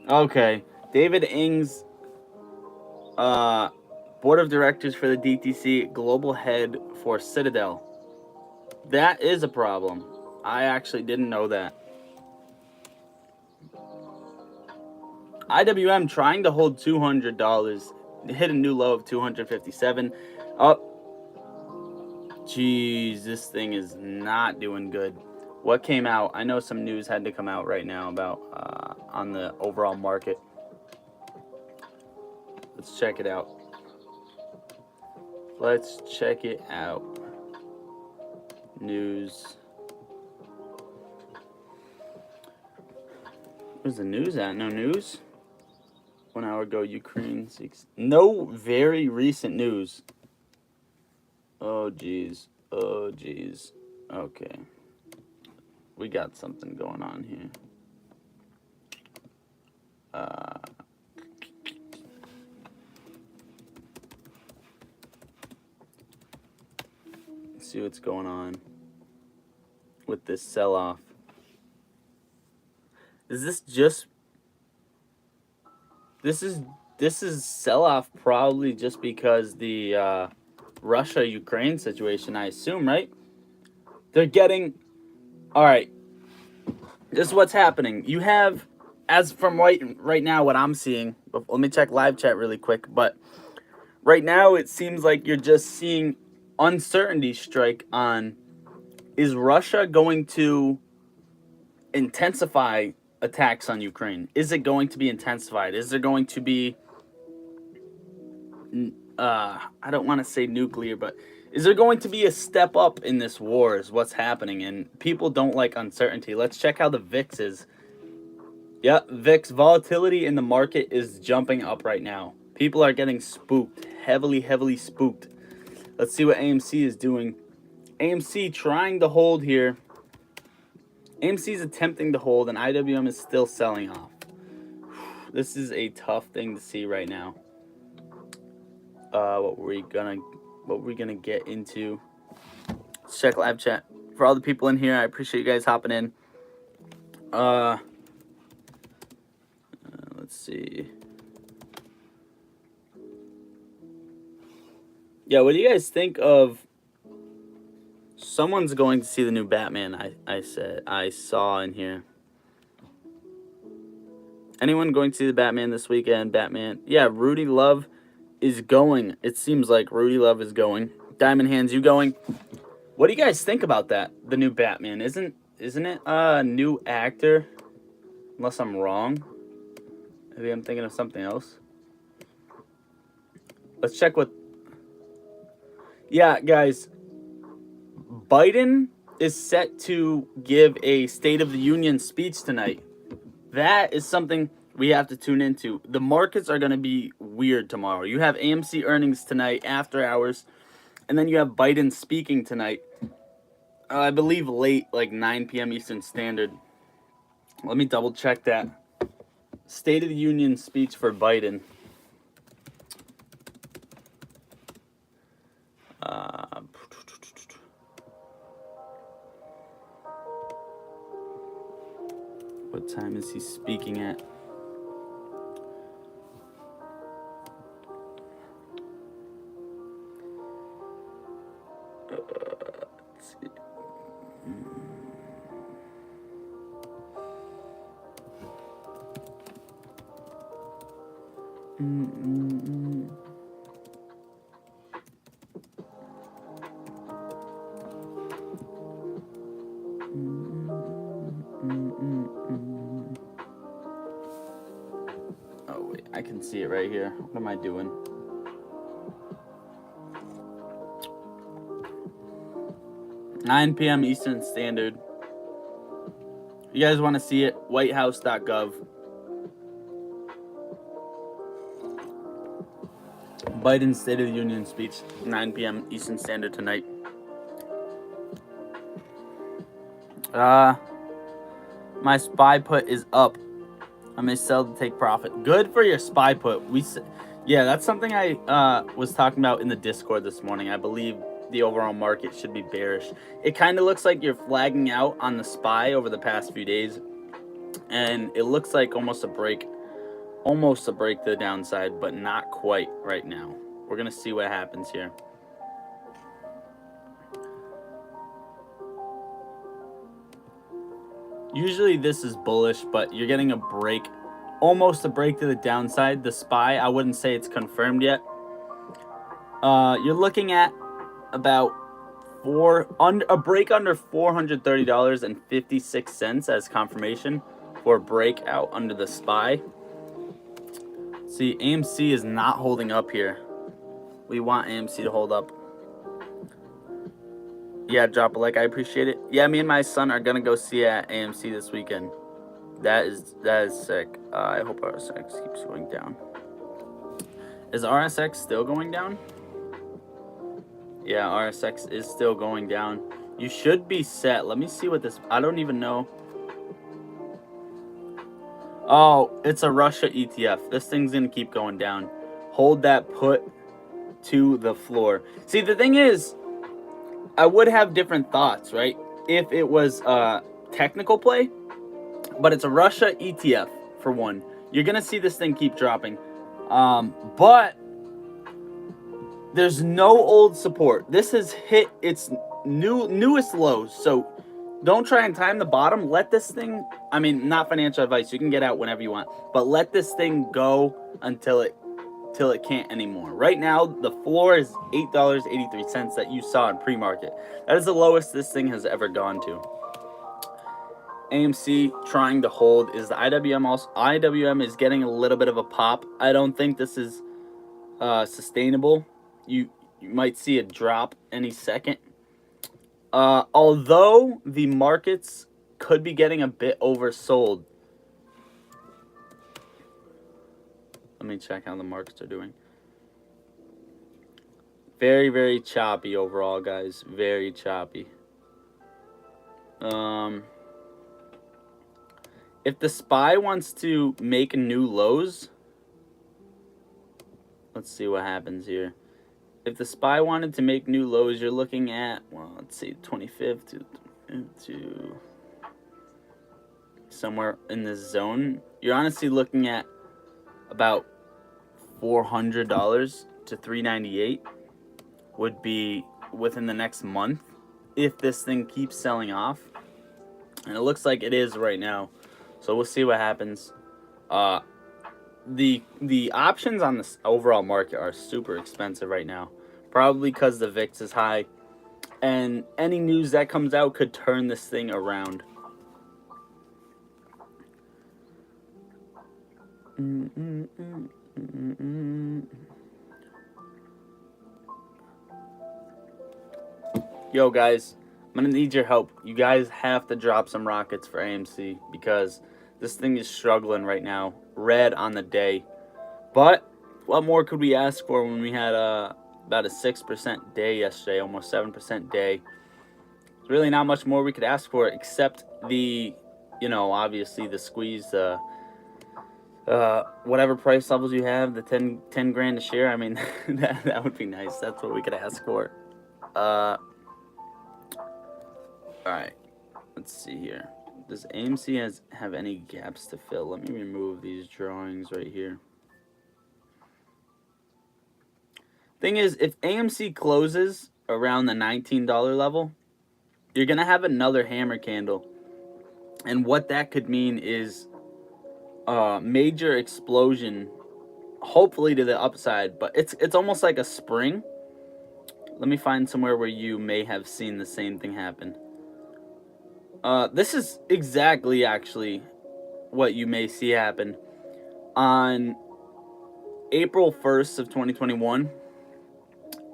S1: Okay, David Ings, board of directors for the DTC, global head for Citadel. That is a problem. I actually didn't know that. IWM trying to hold $200, hit a new low of 257. Oh, geez, this thing is not doing good. What came out? I know some news had to come out right now about on the overall market. Let's check it out. Let's check it out. News. Where's the news at? No news? 1 hour ago, Ukraine. No very recent news. Oh, geez. Oh, geez. Okay. We got something going on here. Let's see what's going on with this sell-off. Is this just... This is sell-off probably just because the Russia-Ukraine situation, I assume, right? They're getting... All right. This is what's happening. You have, as from right now, what I'm seeing... Let me check live chat really quick. But right now, it seems like you're just seeing uncertainty strike on... Is Russia going to intensify attacks on Ukraine? Is it going to be intensified? Is there going to be... I don't want to say nuclear, but is there going to be a step up in this war is what's happening, and people don't like uncertainty. Let's check how the VIX is. Yeah, VIX volatility in the market is jumping up right now. People are getting spooked, heavily spooked. Let's see what AMC is doing. AMC trying to hold here. AMC is attempting to hold, and IWM is still selling off. This is a tough thing to see right now. What we're gonna get into. Let's check live chat. For all the people in here, I appreciate you guys hopping in. Let's see. Yeah, what do you guys think of... Someone's going to see the new Batman, I saw in here. Anyone going to see the Batman this weekend? Batman. Yeah, Rudy Love is going. It seems like Rudy Love is going. Diamond Hands, you going? What do you guys think about that? The new Batman. Isn't it a new actor? Unless I'm wrong. Maybe I'm thinking of something else. Let's check what... Yeah, guys. Biden is set to give a State of the Union speech tonight. That is something we have to tune into. The markets are going to be weird tomorrow. You have AMC earnings tonight, after hours, and then you have Biden speaking tonight. I believe late, like 9 p.m. Eastern Standard. Let me double check that. State of the Union speech for Biden. What time is he speaking at? Let's see. Oh wait, I can see it right here. What am I doing? $9 p.m. Eastern Standard. You guys want to see it? whitehouse.gov. Biden's State of the Union speech, 9 p.m. Eastern Standard tonight. My SPY put is up. I may sell to take profit. Good for your SPY put. Yeah, that's something I was talking about in the Discord this morning. I believe the overall market should be bearish. It kind of looks like you're flagging out on the SPY over the past few days, and it looks like almost a break to the downside, but not quite right now. We're gonna see what happens here. Usually this is bullish, but you're getting a break, almost a break to the downside. The SPY, I wouldn't say it's confirmed yet. You're looking at about a break under $430.56 as confirmation for a breakout under the SPY. See, AMC is not holding up here. We want AMC to hold up. Yeah, drop a like. I appreciate it. Yeah, me and my son are gonna go see at AMC this weekend. That is sick. I hope RSX keeps going down. Is RSX still going down? Yeah, RSX is still going down. You should be set. Let me see what this... I don't even know. Oh, it's a Russia ETF. This thing's going to keep going down. Hold that put to the floor. See, the thing is, I would have different thoughts, right? If it was a technical play. But it's a Russia ETF, for one. You're going to see this thing keep dropping. But there's no old support. This has hit its newest lows. So don't try and time the bottom. Let this thing, I mean, not financial advice. You can get out whenever you want. But let this thing go until it can't anymore. Right now, the floor is $8.83 that you saw in pre-market. That is the lowest this thing has ever gone to. AMC trying to hold. Is the IWM also? IWM is getting a little bit of a pop. I don't think this is sustainable. You might see a drop any second. Although the markets could be getting a bit oversold. Let me check how the markets are doing. Very, very choppy overall, guys. Very choppy. If the SPY wants to make new lows, let's see what happens here. If the SPY wanted to make new lows, you're looking at, well, let's see, 25th to somewhere in this zone. You're honestly looking at about $400 to $398 would be within the next month if this thing keeps selling off. And it looks like it is right now. So we'll see what happens. The options on this overall market are super expensive right now, probably because the VIX is high, and any news that comes out could turn this thing around. Yo guys, I'm gonna need your help. You guys have to drop some rockets for AMC because this thing is struggling right now. Red on the day. But what more could we ask for when we had about a 6% day yesterday, almost 7% day? There's really not much more we could ask for except the, obviously the squeeze, whatever price levels you have, the 10 grand a share. I mean, that would be nice. That's what we could ask for. All right, let's see here. Does AMC have any gaps to fill? Let me remove these drawings right here. Thing is, if AMC closes around the $19 level, you're going to have another hammer candle. And what that could mean is a major explosion, hopefully to the upside. But it's almost like a spring. Let me find somewhere where you may have seen the same thing happen. This is exactly, actually, what you may see happen. On April 1st of 2021...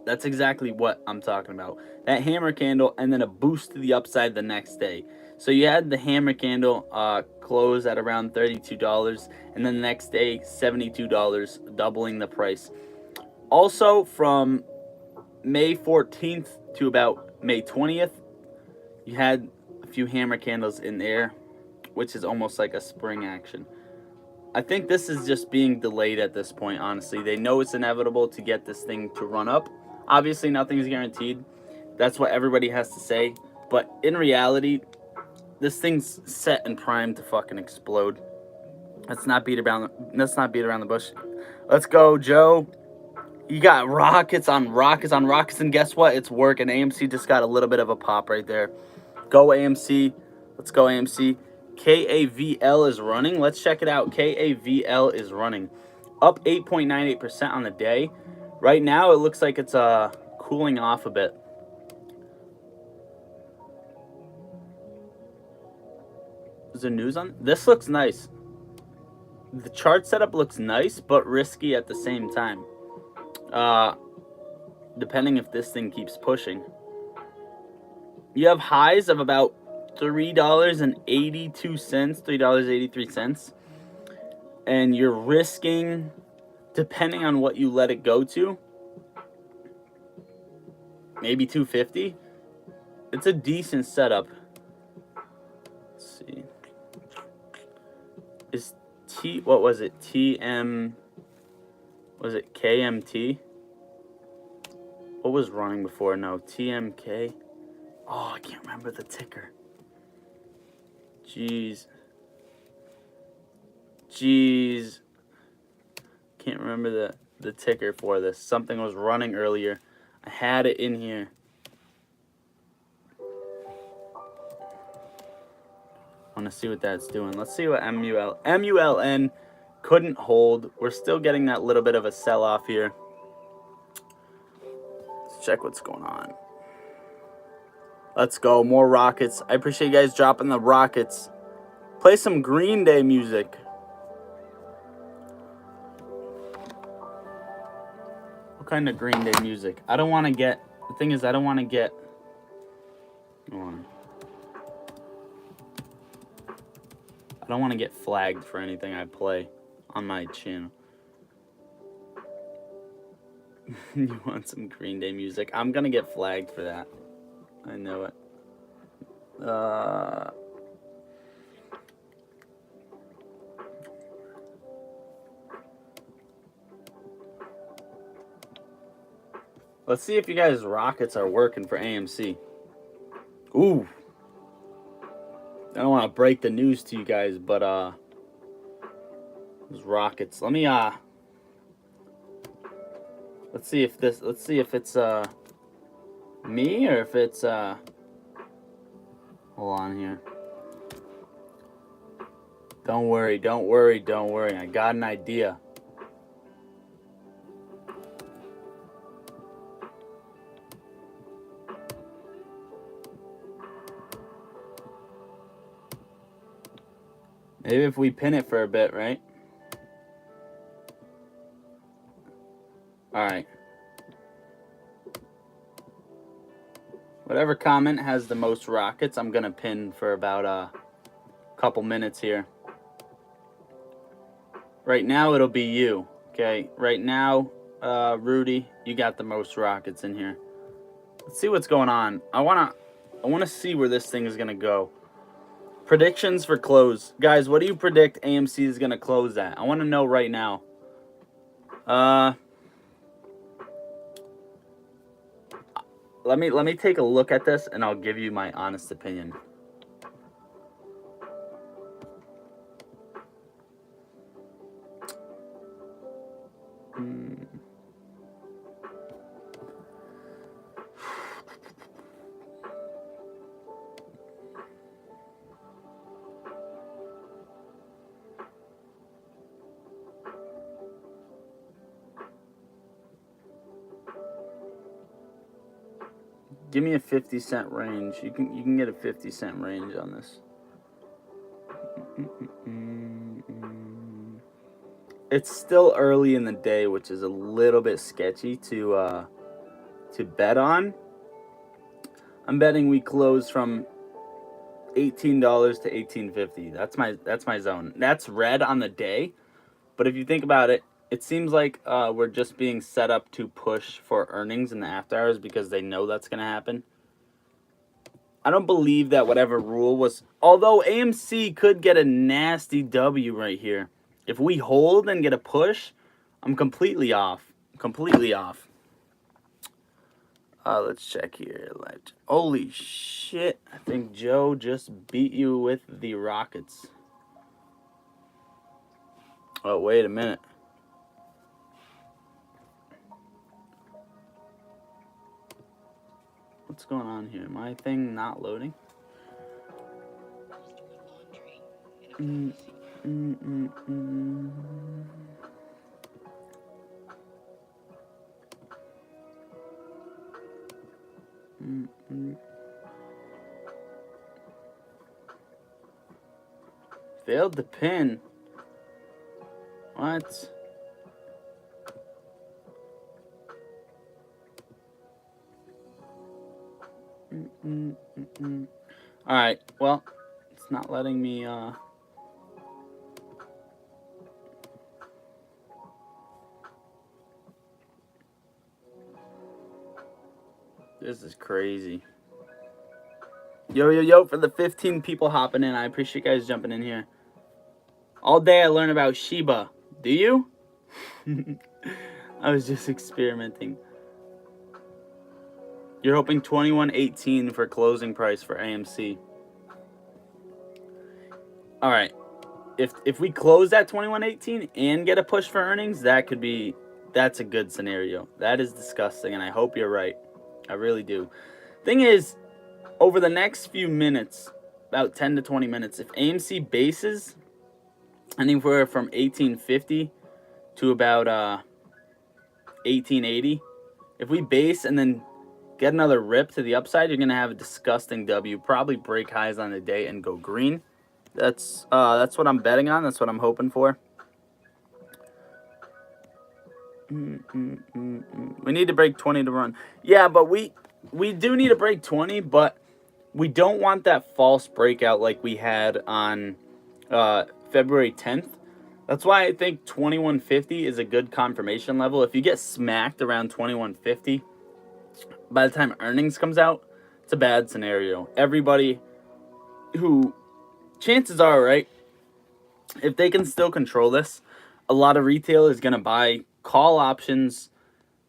S1: that's exactly what I'm talking about. That hammer candle and then a boost to the upside the next day. So you had the hammer candle close at around $32, and then the next day $72, doubling the price. Also, from May 14th to about May 20th, you had a few hammer candles in there, which is almost like a spring action. I think this is just being delayed at this point, honestly. They know it's inevitable to get this thing to run up. Obviously, nothing's guaranteed. That's what everybody has to say. But in reality, this thing's set and primed to fucking explode. Let's not beat around the bush. Let's go, Joe. You got rockets on rockets on rockets, and guess what? It's working. AMC just got a little bit of a pop right there. Go AMC. Let's go AMC. KAVL is running. Let's check it out. KAVL is running. Up 8.98% on the day. Right now, it looks like it's cooling off a bit. Is there news on? This looks nice. The chart setup looks nice, but risky at the same time. Depending if this thing keeps pushing. You have highs of about $3.82, $3.83. And you're risking, depending on what you let it go to, maybe $2.50. It's a decent setup. Let's see. Is what was it? Was it KMT? What was running before? No, TMK. Oh, I can't remember the ticker. Jeez. Can't remember the ticker for this. Something was running earlier. I had it in here. I want to see what that's doing. Let's see what MULN couldn't hold. We're still getting that little bit of a sell-off here. Let's check what's going on. Let's go. More rockets. I appreciate you guys dropping the rockets. Play some Green Day music. What kind of Green Day music? I don't want to get... The thing is, I don't want to get... Hold on. I don't want to get flagged for anything I play on my channel. You want some Green Day music? I'm going to get flagged for that. I know it. Let's see if you guys' rockets are working for AMC. Ooh. I don't want to break the news to you guys, but those rockets. Let me let's see if it's me or if it's hold on here. Don't worry, don't worry, don't worry. I got an idea. Maybe if we pin it for a bit, right? Alright. Whatever comment has the most rockets, I'm going to pin for about a couple minutes here. Right now, it'll be you. Okay, right now, Rudy, you got the most rockets in here. Let's see what's going on. I wanna see where this thing is gonna go. Predictions for close, guys. What do you predict AMC is gonna close at? I want to know right now. Let me take a look at this, and I'll give you my honest opinion. Give me a 50-cent range. You can get a 50-cent range on this. It's still early in the day, which is a little bit sketchy to bet on. I'm betting we close from $18 to $18.50. That's my zone. That's red on the day, but if you think about it, it seems like we're just being set up to push for earnings in the after hours because they know that's going to happen. I don't believe that whatever rule was... Although AMC could get a nasty W right here. If we hold and get a push, I'm completely off. Completely off. Let's check here. Holy shit. I think Joe just beat you with the Rockets. Oh, wait a minute. What's going on here? My thing not loading? Failed to pin. What? Alright, well, it's not letting me, This is crazy. Yo, for the 15 people hopping in, I appreciate you guys jumping in here. All day I learn about Shiba. Do you? I was just experimenting. You're hoping 21.18 for closing price for AMC. All right. If we close at 21.18 and get a push for earnings, that's a good scenario. That is disgusting, and I hope you're right. I really do. Thing is, over the next few minutes, about 10 to 20 minutes, if AMC bases anywhere from 1850 to about 1880, if we base and then get another rip to the upside, you're going to have a disgusting W, probably break highs on the day and go green. That's what I'm betting on. That's what I'm hoping for. We need to break 20 to run. Yeah, but we do need to break 20, but we don't want that false breakout like we had on February 10th. That's why I think 2150 is a good confirmation level. If you get smacked around 2150, by the time earnings comes out, it's a bad scenario. Everybody who, chances are, right, if they can still control this, a lot of retail is going to buy call options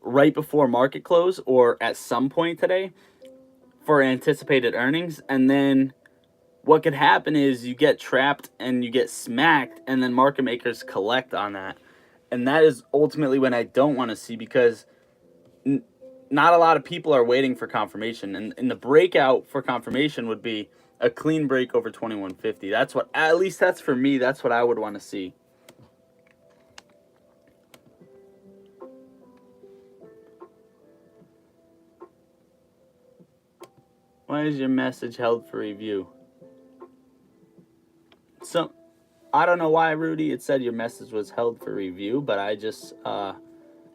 S1: right before market close or at some point today for anticipated earnings. And then what could happen is you get trapped and you get smacked, and then market makers collect on that. And that is ultimately when I don't want to see, because not a lot of people are waiting for confirmation. And the breakout for confirmation would be a clean break over 2150. That's what, at least that's for me, that's what I would want to see. Why is your message held for review? So, I don't know why, Rudy. It said your message was held for review, but I just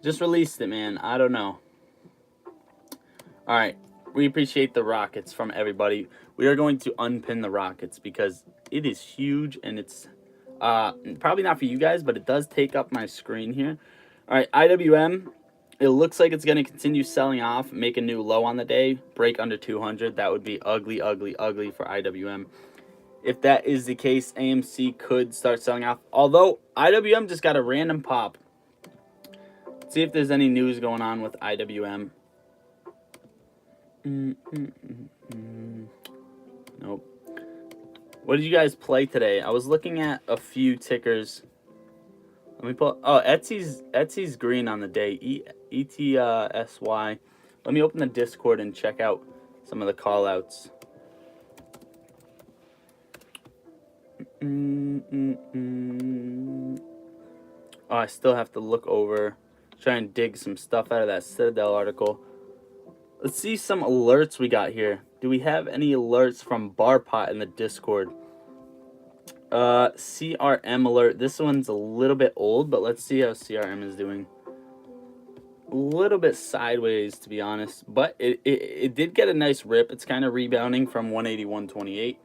S1: released it, man. I don't know. All right. We appreciate the rockets from everybody. We are going to unpin the rockets because it is huge, and it's probably not for you guys, but it does take up my screen here. All right, IWM. It looks like it's going to continue selling off, make a new low on the day, break under 200. That would be ugly, ugly, ugly for IWM. If that is the case, AMC could start selling off. Although IWM just got a random pop. Let's see if there's any news going on with IWM. Nope. What did you guys play today? I was looking at a few tickers. Let me pull. Oh, Etsy's green on the day. ETSY. Let me open the Discord and check out some of the call outs. Oh, I still have to look over, try and dig some stuff out of that Citadel article. Let's see some alerts we got here. Do we have any alerts from Barpot in the Discord? CRM alert. This one's a little bit old, but let's see how CRM is doing. A little bit sideways, to be honest, but it did get a nice rip. It's kind of rebounding from 181.28.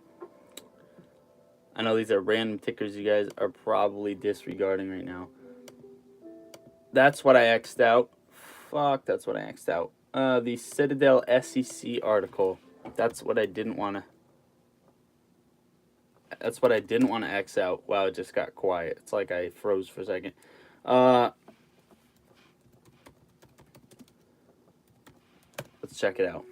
S1: I know these are random tickers you guys are probably disregarding right now. That's what I X'd out. Fuck, that's what I X'd out. The Citadel SEC article. That's what I didn't want to. That's what I didn't want to X out. Wow, it just got quiet. It's like I froze for a second. Let's check it out.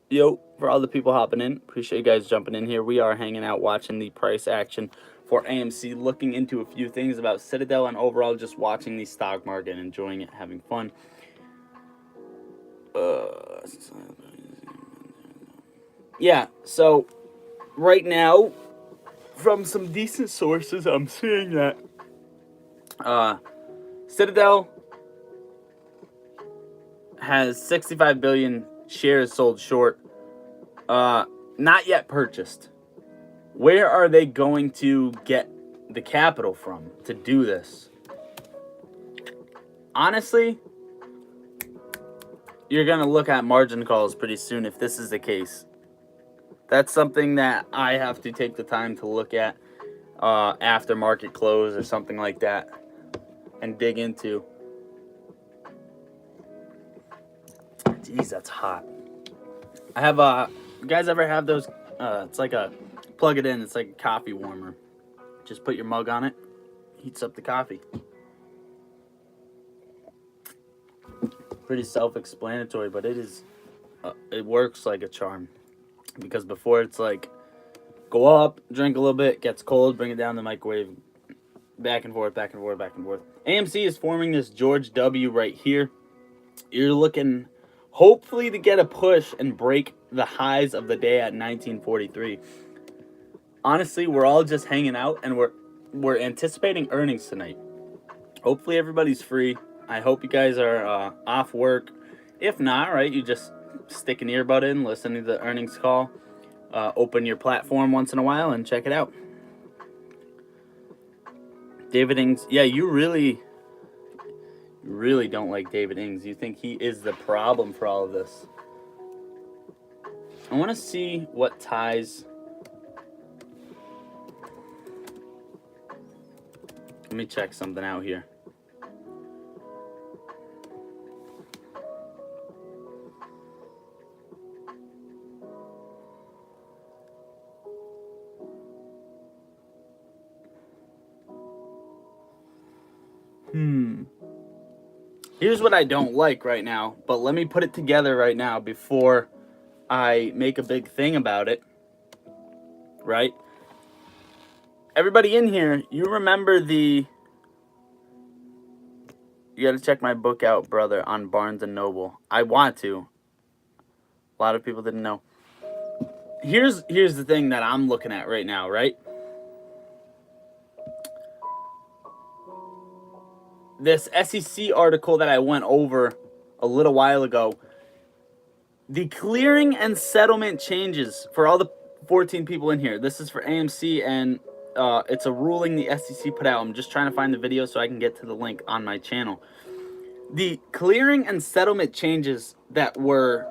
S1: Yo, for all the people hopping in, appreciate you guys jumping in here. We are hanging out watching the price action for AMC, looking into a few things about Citadel, and overall just watching the stock market, enjoying it, having fun. Yeah, so right now, from some decent sources, I'm seeing that Citadel has 65 billion shares sold short, not yet purchased. Where are they going to get the capital from to do this? Honestly, you're going to look at margin calls pretty soon if this is the case. That's something that I have to take the time to look at after market close or something like that and dig into. Jeez, that's hot. I have you guys ever have those? It's like a plug it in. It's like a coffee warmer. Just put your mug on it. Heats up the coffee. Pretty self-explanatory, but it is. It works like a charm. Because before it's like, go up, drink a little bit, gets cold, bring it down the microwave, back and forth, back and forth, back and forth. AMC is forming this George W right here. You're looking, hopefully, to get a push and break the highs of the day at 1943. Honestly, we're all just hanging out, and we're anticipating earnings tonight. Hopefully, everybody's free. I hope you guys are off work. If not, right, you just stick an earbud in, listen to the earnings call, open your platform once in a while, and check it out. David Ings, yeah, you really don't like David Ings. You think he is the problem for all of this. I want to see what ties. Let me check something out here. Here's what I don't like right now, but let me put it together right now before I make a big thing about it, right? Everybody in here, you remember the You got to check my book out, brother, on Barnes and Noble. I want to. A lot of people didn't know. Here's the thing that I'm looking at right now, right? This SEC article that I went over a little while ago, the clearing and settlement changes for all the 14 people in here. This is for AMC, and it's a ruling the SEC put out. I'm just trying to find the video so I can get to the link on my channel. The clearing and settlement changes that were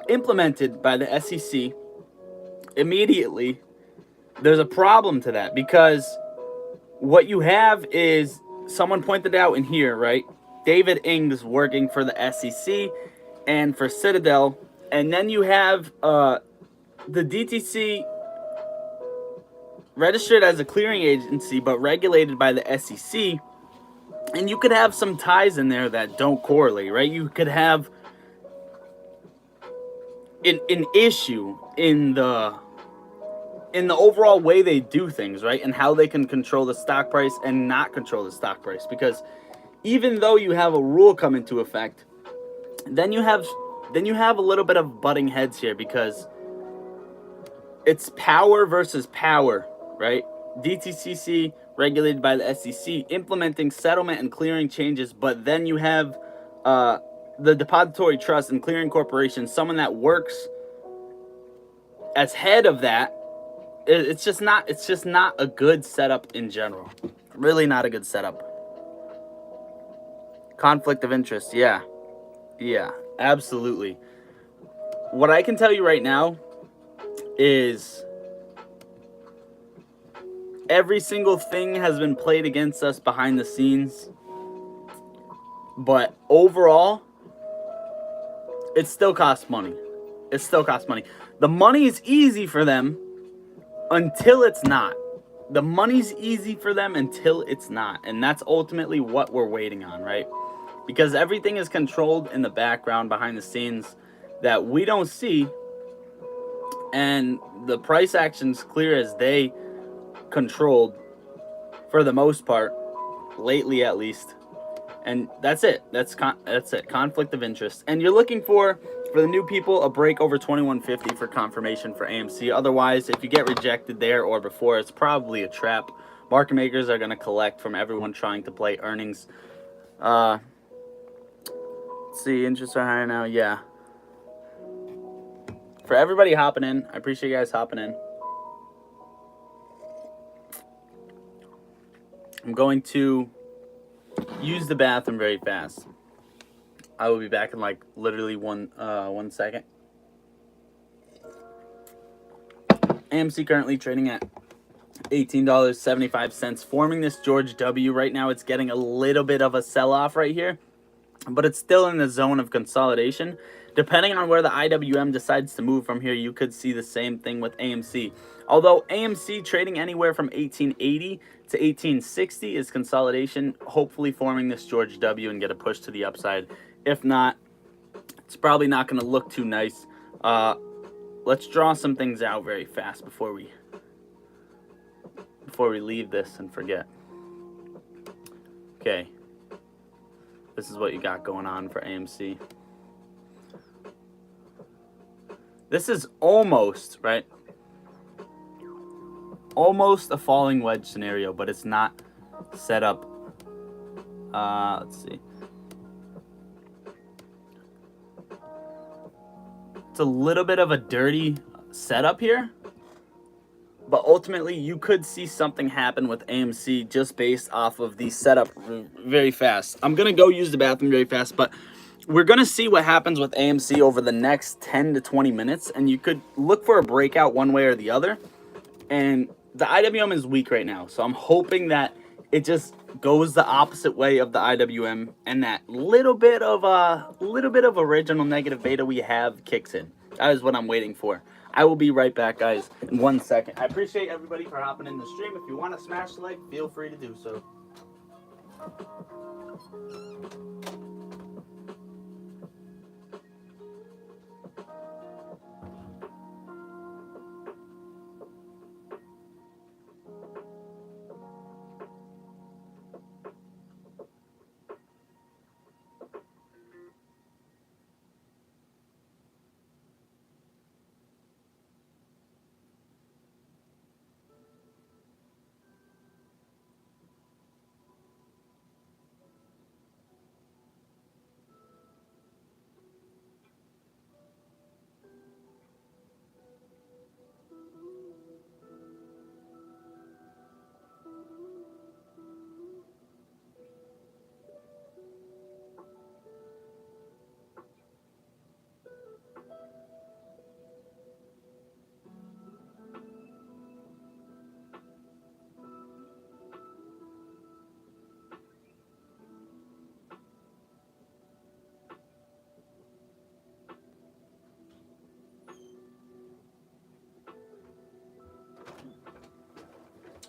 S1: implemented by the SEC immediately, there's a problem to that, because what you have is, someone pointed out in here, right? David Ings working for the SEC and for Citadel, and then you have the DTC registered as a clearing agency but regulated by the SEC, and you could have some ties in there that don't correlate, right? You could have an issue in the overall way they do things, right? And how they can control the stock price and not control the stock price. Because even though you have a rule come into effect, then you have a little bit of butting heads here, because it's power versus power, right? DTCC regulated by the SEC implementing settlement and clearing changes, but then you have the Depository Trust and Clearing Corporation, someone that works as head of that. It's just not a good setup in general. Really not a good setup. Conflict of interest, yeah, absolutely. What I can tell you right now is every single thing has been played against us behind the scenes, but overall, it still costs money. It still costs money. The money is easy for them until it's not. The money's easy for them until it's not. And that's ultimately what we're waiting on, right? Because everything is controlled in the background behind the scenes that we don't see. And the price action's clear as day, controlled for the most part, lately at least. And that's it. That's it. Conflict of interest. And you're looking for the new people, a break over 2150 for confirmation for AMC. Otherwise, if you get rejected there or before, it's probably a trap. Market makers are going to collect from everyone trying to play earnings. Let's see, interests are higher now. Yeah. For everybody hopping in, I appreciate you guys hopping in. I'm going to use the bathroom very fast. I will be back in like literally one second. AMC currently trading at $18.75, forming this George W. Right now it's getting a little bit of a sell-off right here, but it's still in the zone of consolidation. Depending on where the IWM decides to move from here, you could see the same thing with AMC. Although AMC trading anywhere from 1880 to 1860 is consolidation, hopefully forming this George W. and get a push to the upside. If not, it's probably not going to look too nice. Let's draw some things out very fast before we leave this and forget. Okay. This is what you got going on for AMC. This is almost, right? Almost a falling wedge scenario, but it's not set up. Let's see. It's a little bit of a dirty setup here, but ultimately you could see something happen with AMC just based off of the setup very fast. I'm going to go use the bathroom very fast, but we're going to see what happens with AMC over the next 10 to 20 minutes, and you could look for a breakout one way or the other. And the IWM is weak right now, so I'm hoping that it just goes the opposite way of the IWM, and that little bit of original negative beta we have kicks in. That is what I'm waiting for. I will be right back, guys, in 1 second. I appreciate everybody for hopping in the stream. If you want to smash the like, feel free to do so.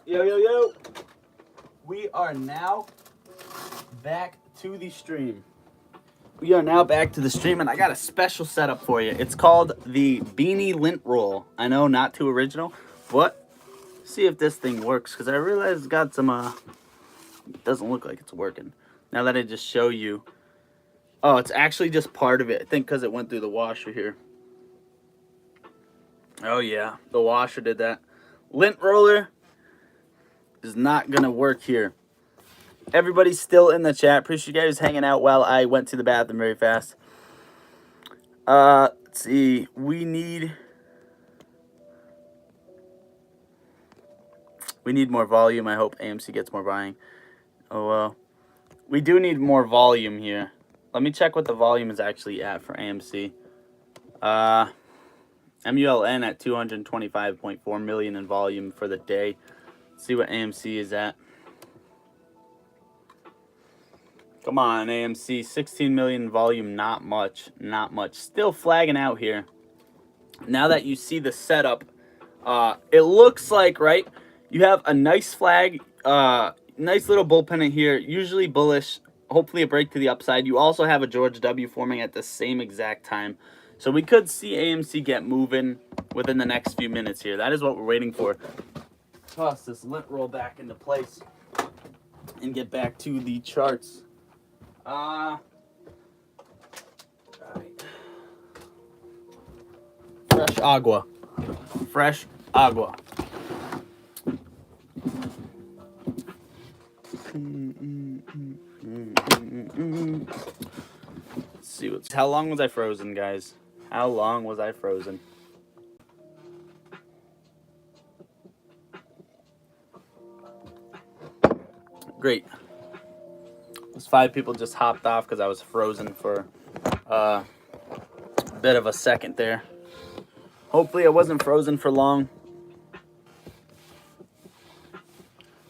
S1: Yo. We are now back to the stream. And I got a special setup for you. It's called the Beanie Lint Roll. I know, not too original, but see if this thing works, because I realize it's got some, it doesn't look like it's working. Now that I just show you, oh, it's actually just part of it. I think because it went through the washer here. Oh yeah, the washer did that. Lint roller is not gonna work here. Everybody's still in the chat. Appreciate you guys hanging out while I went to the bathroom very fast. Let's see. We need more volume. I hope AMC gets more buying. Oh well. We do need more volume here. Let me check what the volume is actually at for AMC. MULN at 225.4 million in volume for the day. Let's see what AMC is at. Come on, AMC, 16 million volume, not much. Still flagging out here. Now that you see the setup, it looks like, right, you have a nice flag, nice little bull pennant here, usually bullish, hopefully a break to the upside. You also have a George W forming at the same exact time. So we could see AMC get moving within the next few minutes here. That is what we're waiting for. Toss this lint roll back into place and get back to the charts. All right. Fresh agua. Let's see what's. How long was I frozen, guys? How long was I frozen? Great. Those 5 people just hopped off because I was frozen for a bit of a second there. Hopefully I wasn't frozen for long.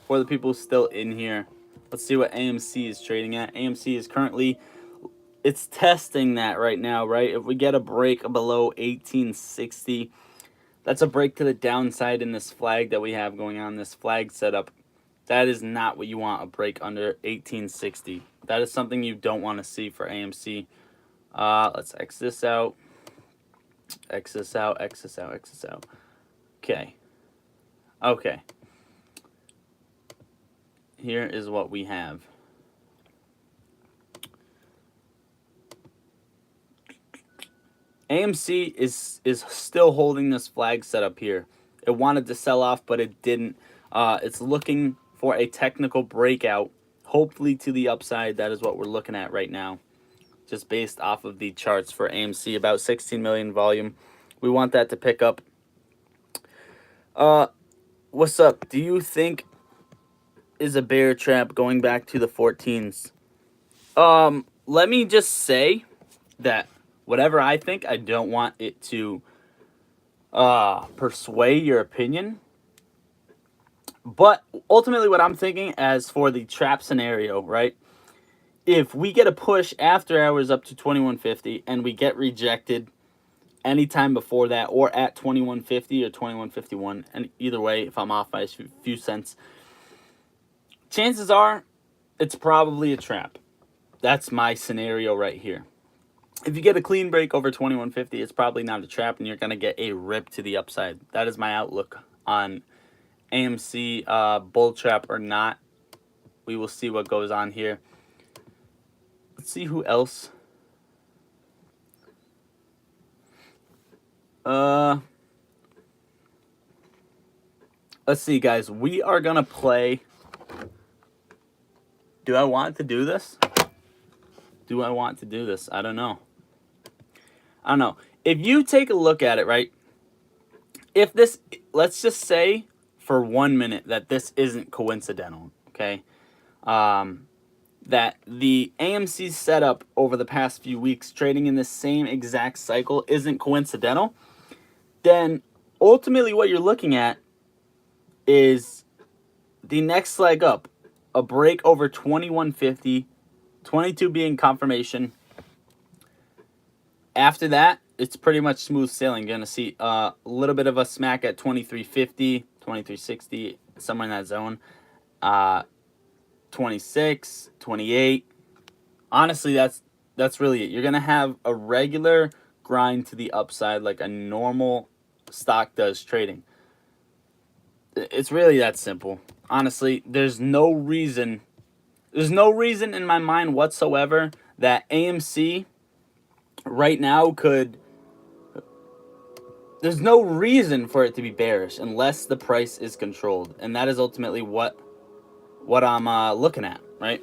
S1: For the people still in here, let's see what AMC is trading at. AMC is currently, it's testing that right now, right? If we get a break below 1860, that's a break to the downside in this flag that we have going on, this flag setup. That is not what you want, a break under 1860. That is something you don't want to see for AMC. Let's X this out. X this out. Okay. Here is what we have. AMC is still holding this flag setup here. It wanted to sell off, but it didn't. It's looking for a technical breakout, hopefully to the upside. That is what we're looking at right now, just based off of the charts for AMC. About 16 million volume. We want that to pick up. What's up? Do you think is a bear trap going back to the 14s? Let me just say that whatever I think, I don't want it to persuade your opinion. But ultimately what I'm thinking, as for the trap scenario, right? If we get a push after hours up to 2150 and we get rejected anytime before that, or at 2150 or 2151, and either way, if I'm off by a few cents, chances are it's probably a trap. That's my scenario right here. If you get a clean break over 2150, it's probably not a trap, and you're going to get a rip to the upside. That is my outlook on AMC, bull trap or not. We will see what goes on here. Let's see who else. Let's see, guys. We are going to play. Do I want to do this? I don't know. If you take a look at it, right? If this, let's just say for 1 minute that this isn't coincidental, okay? That the AMC setup over the past few weeks, trading in the same exact cycle, isn't coincidental, then ultimately what you're looking at is the next leg up, a break over 2150, 22 being confirmation. After that, it's pretty much smooth sailing. You're going to see a little bit of a smack at 2350, 2360, somewhere in that zone. 26, 28. Honestly, that's really it. You're going to have a regular grind to the upside like a normal stock does trading. It's really that simple. Honestly, there's no reason in my mind whatsoever that AMC right now could. There's no reason for it to be bearish unless the price is controlled, and that is ultimately what I'm looking at, right?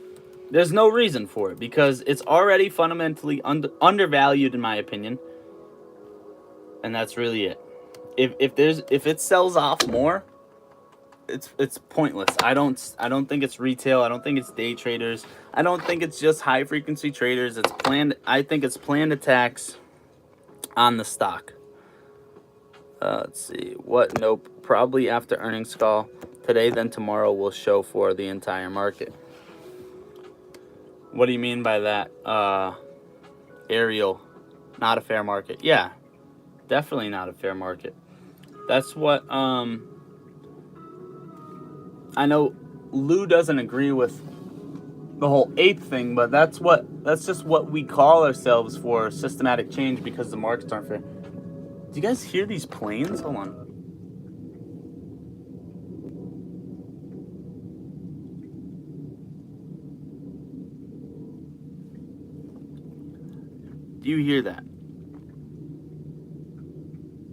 S1: There's no reason for it because it's already fundamentally undervalued in my opinion, and that's really it. If it sells off more, it's pointless. I don't think it's retail. I don't think it's day traders. I don't think it's just high frequency traders. It's planned. I think it's planned attacks on the stock. Let's see. What? Nope. Probably after earnings call today, then tomorrow will show for the entire market. What do you mean by that? Ariel, not a fair market. Yeah, definitely not a fair market. That's what I know Lou doesn't agree with the whole ape thing, but that's just what we call ourselves for systematic change because the markets aren't fair. Do you guys hear these planes? Hold on. Do you hear that?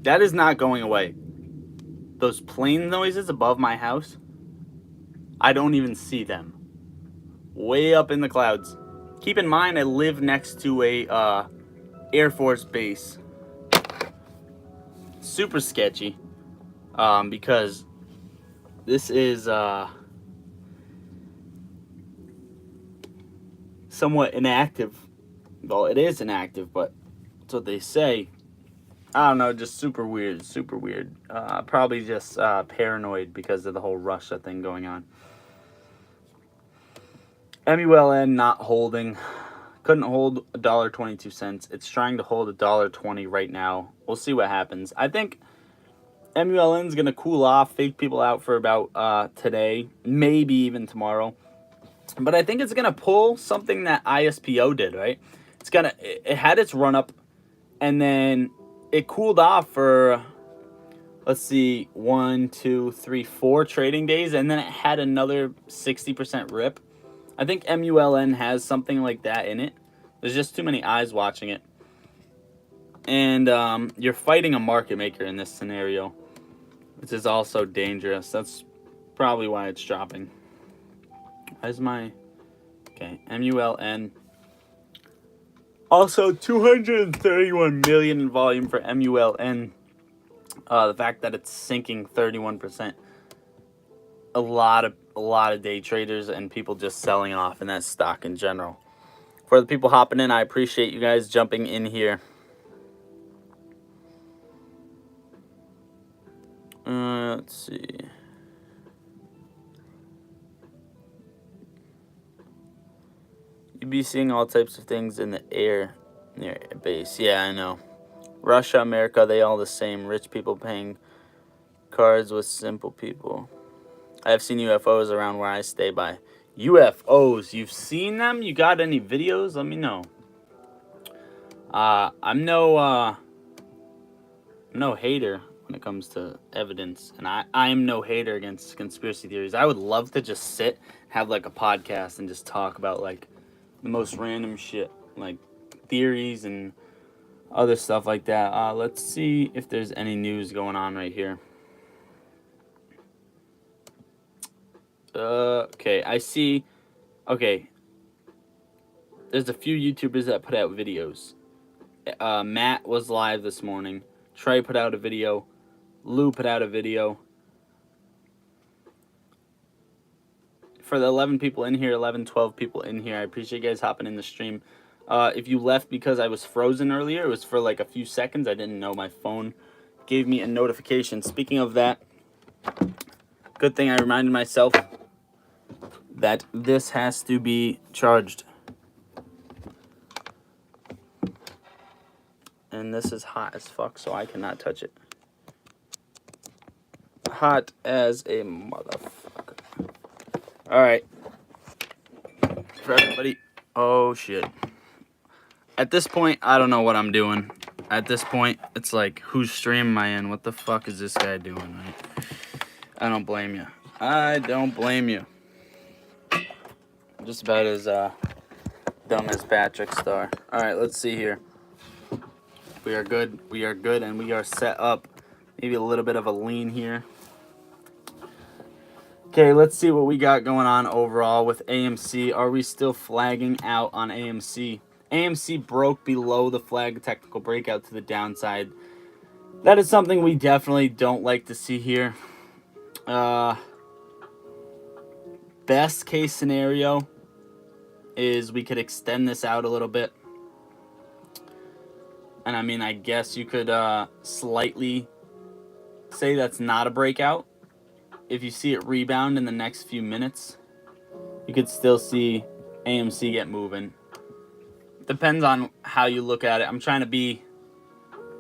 S1: That is not going away. Those plane noises above my house, I don't even see them. Way up in the clouds. Keep in mind, I live next to a Air Force base. Super sketchy. Because this is somewhat inactive. Well, it is inactive, but that's what they say. I don't know, just super weird. Probably just paranoid because of the whole Russia thing going on. MULN not holding. Couldn't hold $1.22. It's trying to hold $1.20 right now. We'll see what happens. I think MULN's going to cool off, fake people out for about today, maybe even tomorrow. But I think it's going to pull something that ISPO did, right? It had its run up, and then it cooled off for, let's see, 1, 2, 3, 4 trading days, and then it had another 60% rip. I think MULN has something like that in it. There's just too many eyes watching it. And you're fighting a market maker in this scenario, which is also dangerous. That's probably why it's dropping. Where's my... Okay, MULN. Also, 231 million in volume for MULN. The fact that it's sinking 31%. A lot of day traders and people just selling off in that stock in general. For the people hopping in, I appreciate you guys jumping in here. Let's see. You'd be seeing all types of things in the air near base. Yeah, I know. Russia, America, they all the same. Rich people paying cards with simple people. I have seen UFOs around where I stay by. UFOs, you've seen them? You got any videos? Let me know. I'm no hater when it comes to evidence, and I am no hater against conspiracy theories. I would love to just sit, have like a podcast, and just talk about like the most random shit, like theories and other stuff like that. Let's see if there's any news going on right here. Okay, I see. Okay, there's a few YouTubers that put out videos. Matt was live this morning. Trey put out a video. Lou put out a video. For the 11 people in here, 11, 12 people in here, I appreciate you guys hopping in the stream. If you left because I was frozen earlier, it was for like a few seconds. I didn't know my phone gave me a notification. Speaking of that, good thing I reminded myself that this has to be charged. And this is hot as fuck, so I cannot touch it. Hot as a motherfucker. All right. For everybody. Oh, shit. At this point, I don't know what I'm doing. At this point, it's like, whose stream am I in? What the fuck is this guy doing, right? I don't blame you. I don't blame you. Just about as dumb as Patrick Star. All right, let's see here. We are good. We are good, and we are set up. Maybe a little bit of a lean here. Okay, let's see what we got going on overall with AMC. Are we still flagging out on AMC? AMC broke below the flag technical breakout to the downside. That is something we definitely don't like to see here. Best case scenario is we could extend this out a little bit. And I mean, I guess you could slightly say that's not a breakout. If you see it rebound in the next few minutes, you could still see AMC get moving. Depends on how you look at it. I'm trying to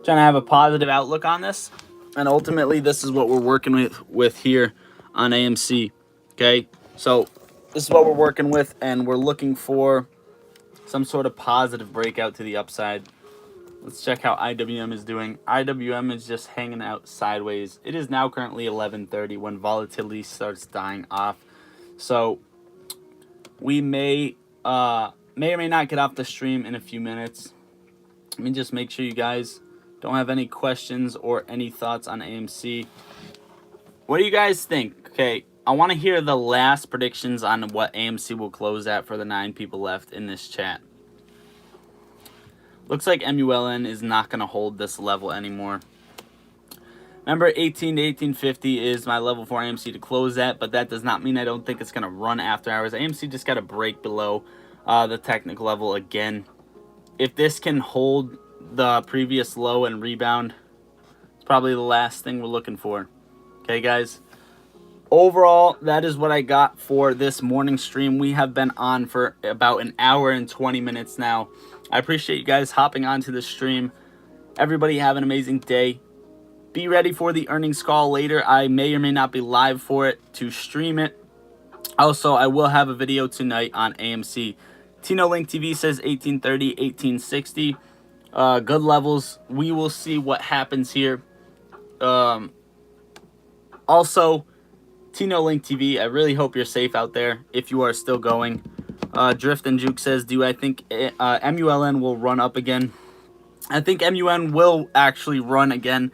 S1: have a positive outlook on this, and ultimately this is what we're working with here on AMC. Okay, so this is what we're working with, and we're looking for some sort of positive breakout to the upside. Let's check how IWM is doing. IWM is just hanging out sideways. It is now currently 11:30 when volatility starts dying off. So we may or may not get off the stream in a few minutes. Let me just make sure you guys don't have any questions or any thoughts on AMC. What do you guys think? Okay, I want to hear the last predictions on what AMC will close at for the 9 people left in this chat. Looks like MULN is not going to hold this level anymore. Remember, 18 to 1850 is my level for AMC to close at, but that does not mean I don't think it's going to run after hours. AMC just got to break below the technical level again. If this can hold the previous low and rebound, it's probably the last thing we're looking for. Okay, guys? Overall, that is what I got for this morning stream. We have been on for about an hour and 20 minutes now. I appreciate you guys hopping onto the stream. Everybody have an amazing day. Be ready for the earnings call later. I may or may not be live for it to stream it. Also, I will have a video tonight on AMC. Tino Link TV says 1830, 1860. Good levels. We will see what happens here. Also, Tino Link TV, I really hope you're safe out there if you are still going. Drift and Juke says, do I think MULN will run up again? I think MUN will actually run again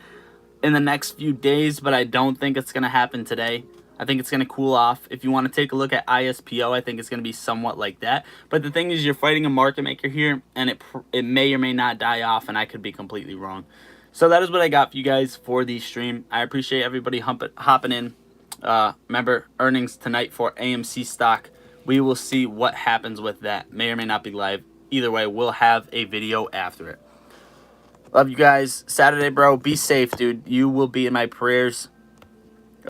S1: in the next few days, but I don't think it's going to happen today. I think it's going to cool off. If you want to take a look at ISPO, I think it's going to be somewhat like that. But the thing is, you're fighting a market maker here, and it may or may not die off, and I could be completely wrong. So that is what I got for you guys for the stream. I appreciate everybody hopping in. Remember, earnings tonight for AMC stock. We will see what happens with that. May or may not be live. Either way, we'll have a video after it. Love you guys. Saturday, bro. Be safe, dude. You will be in my prayers.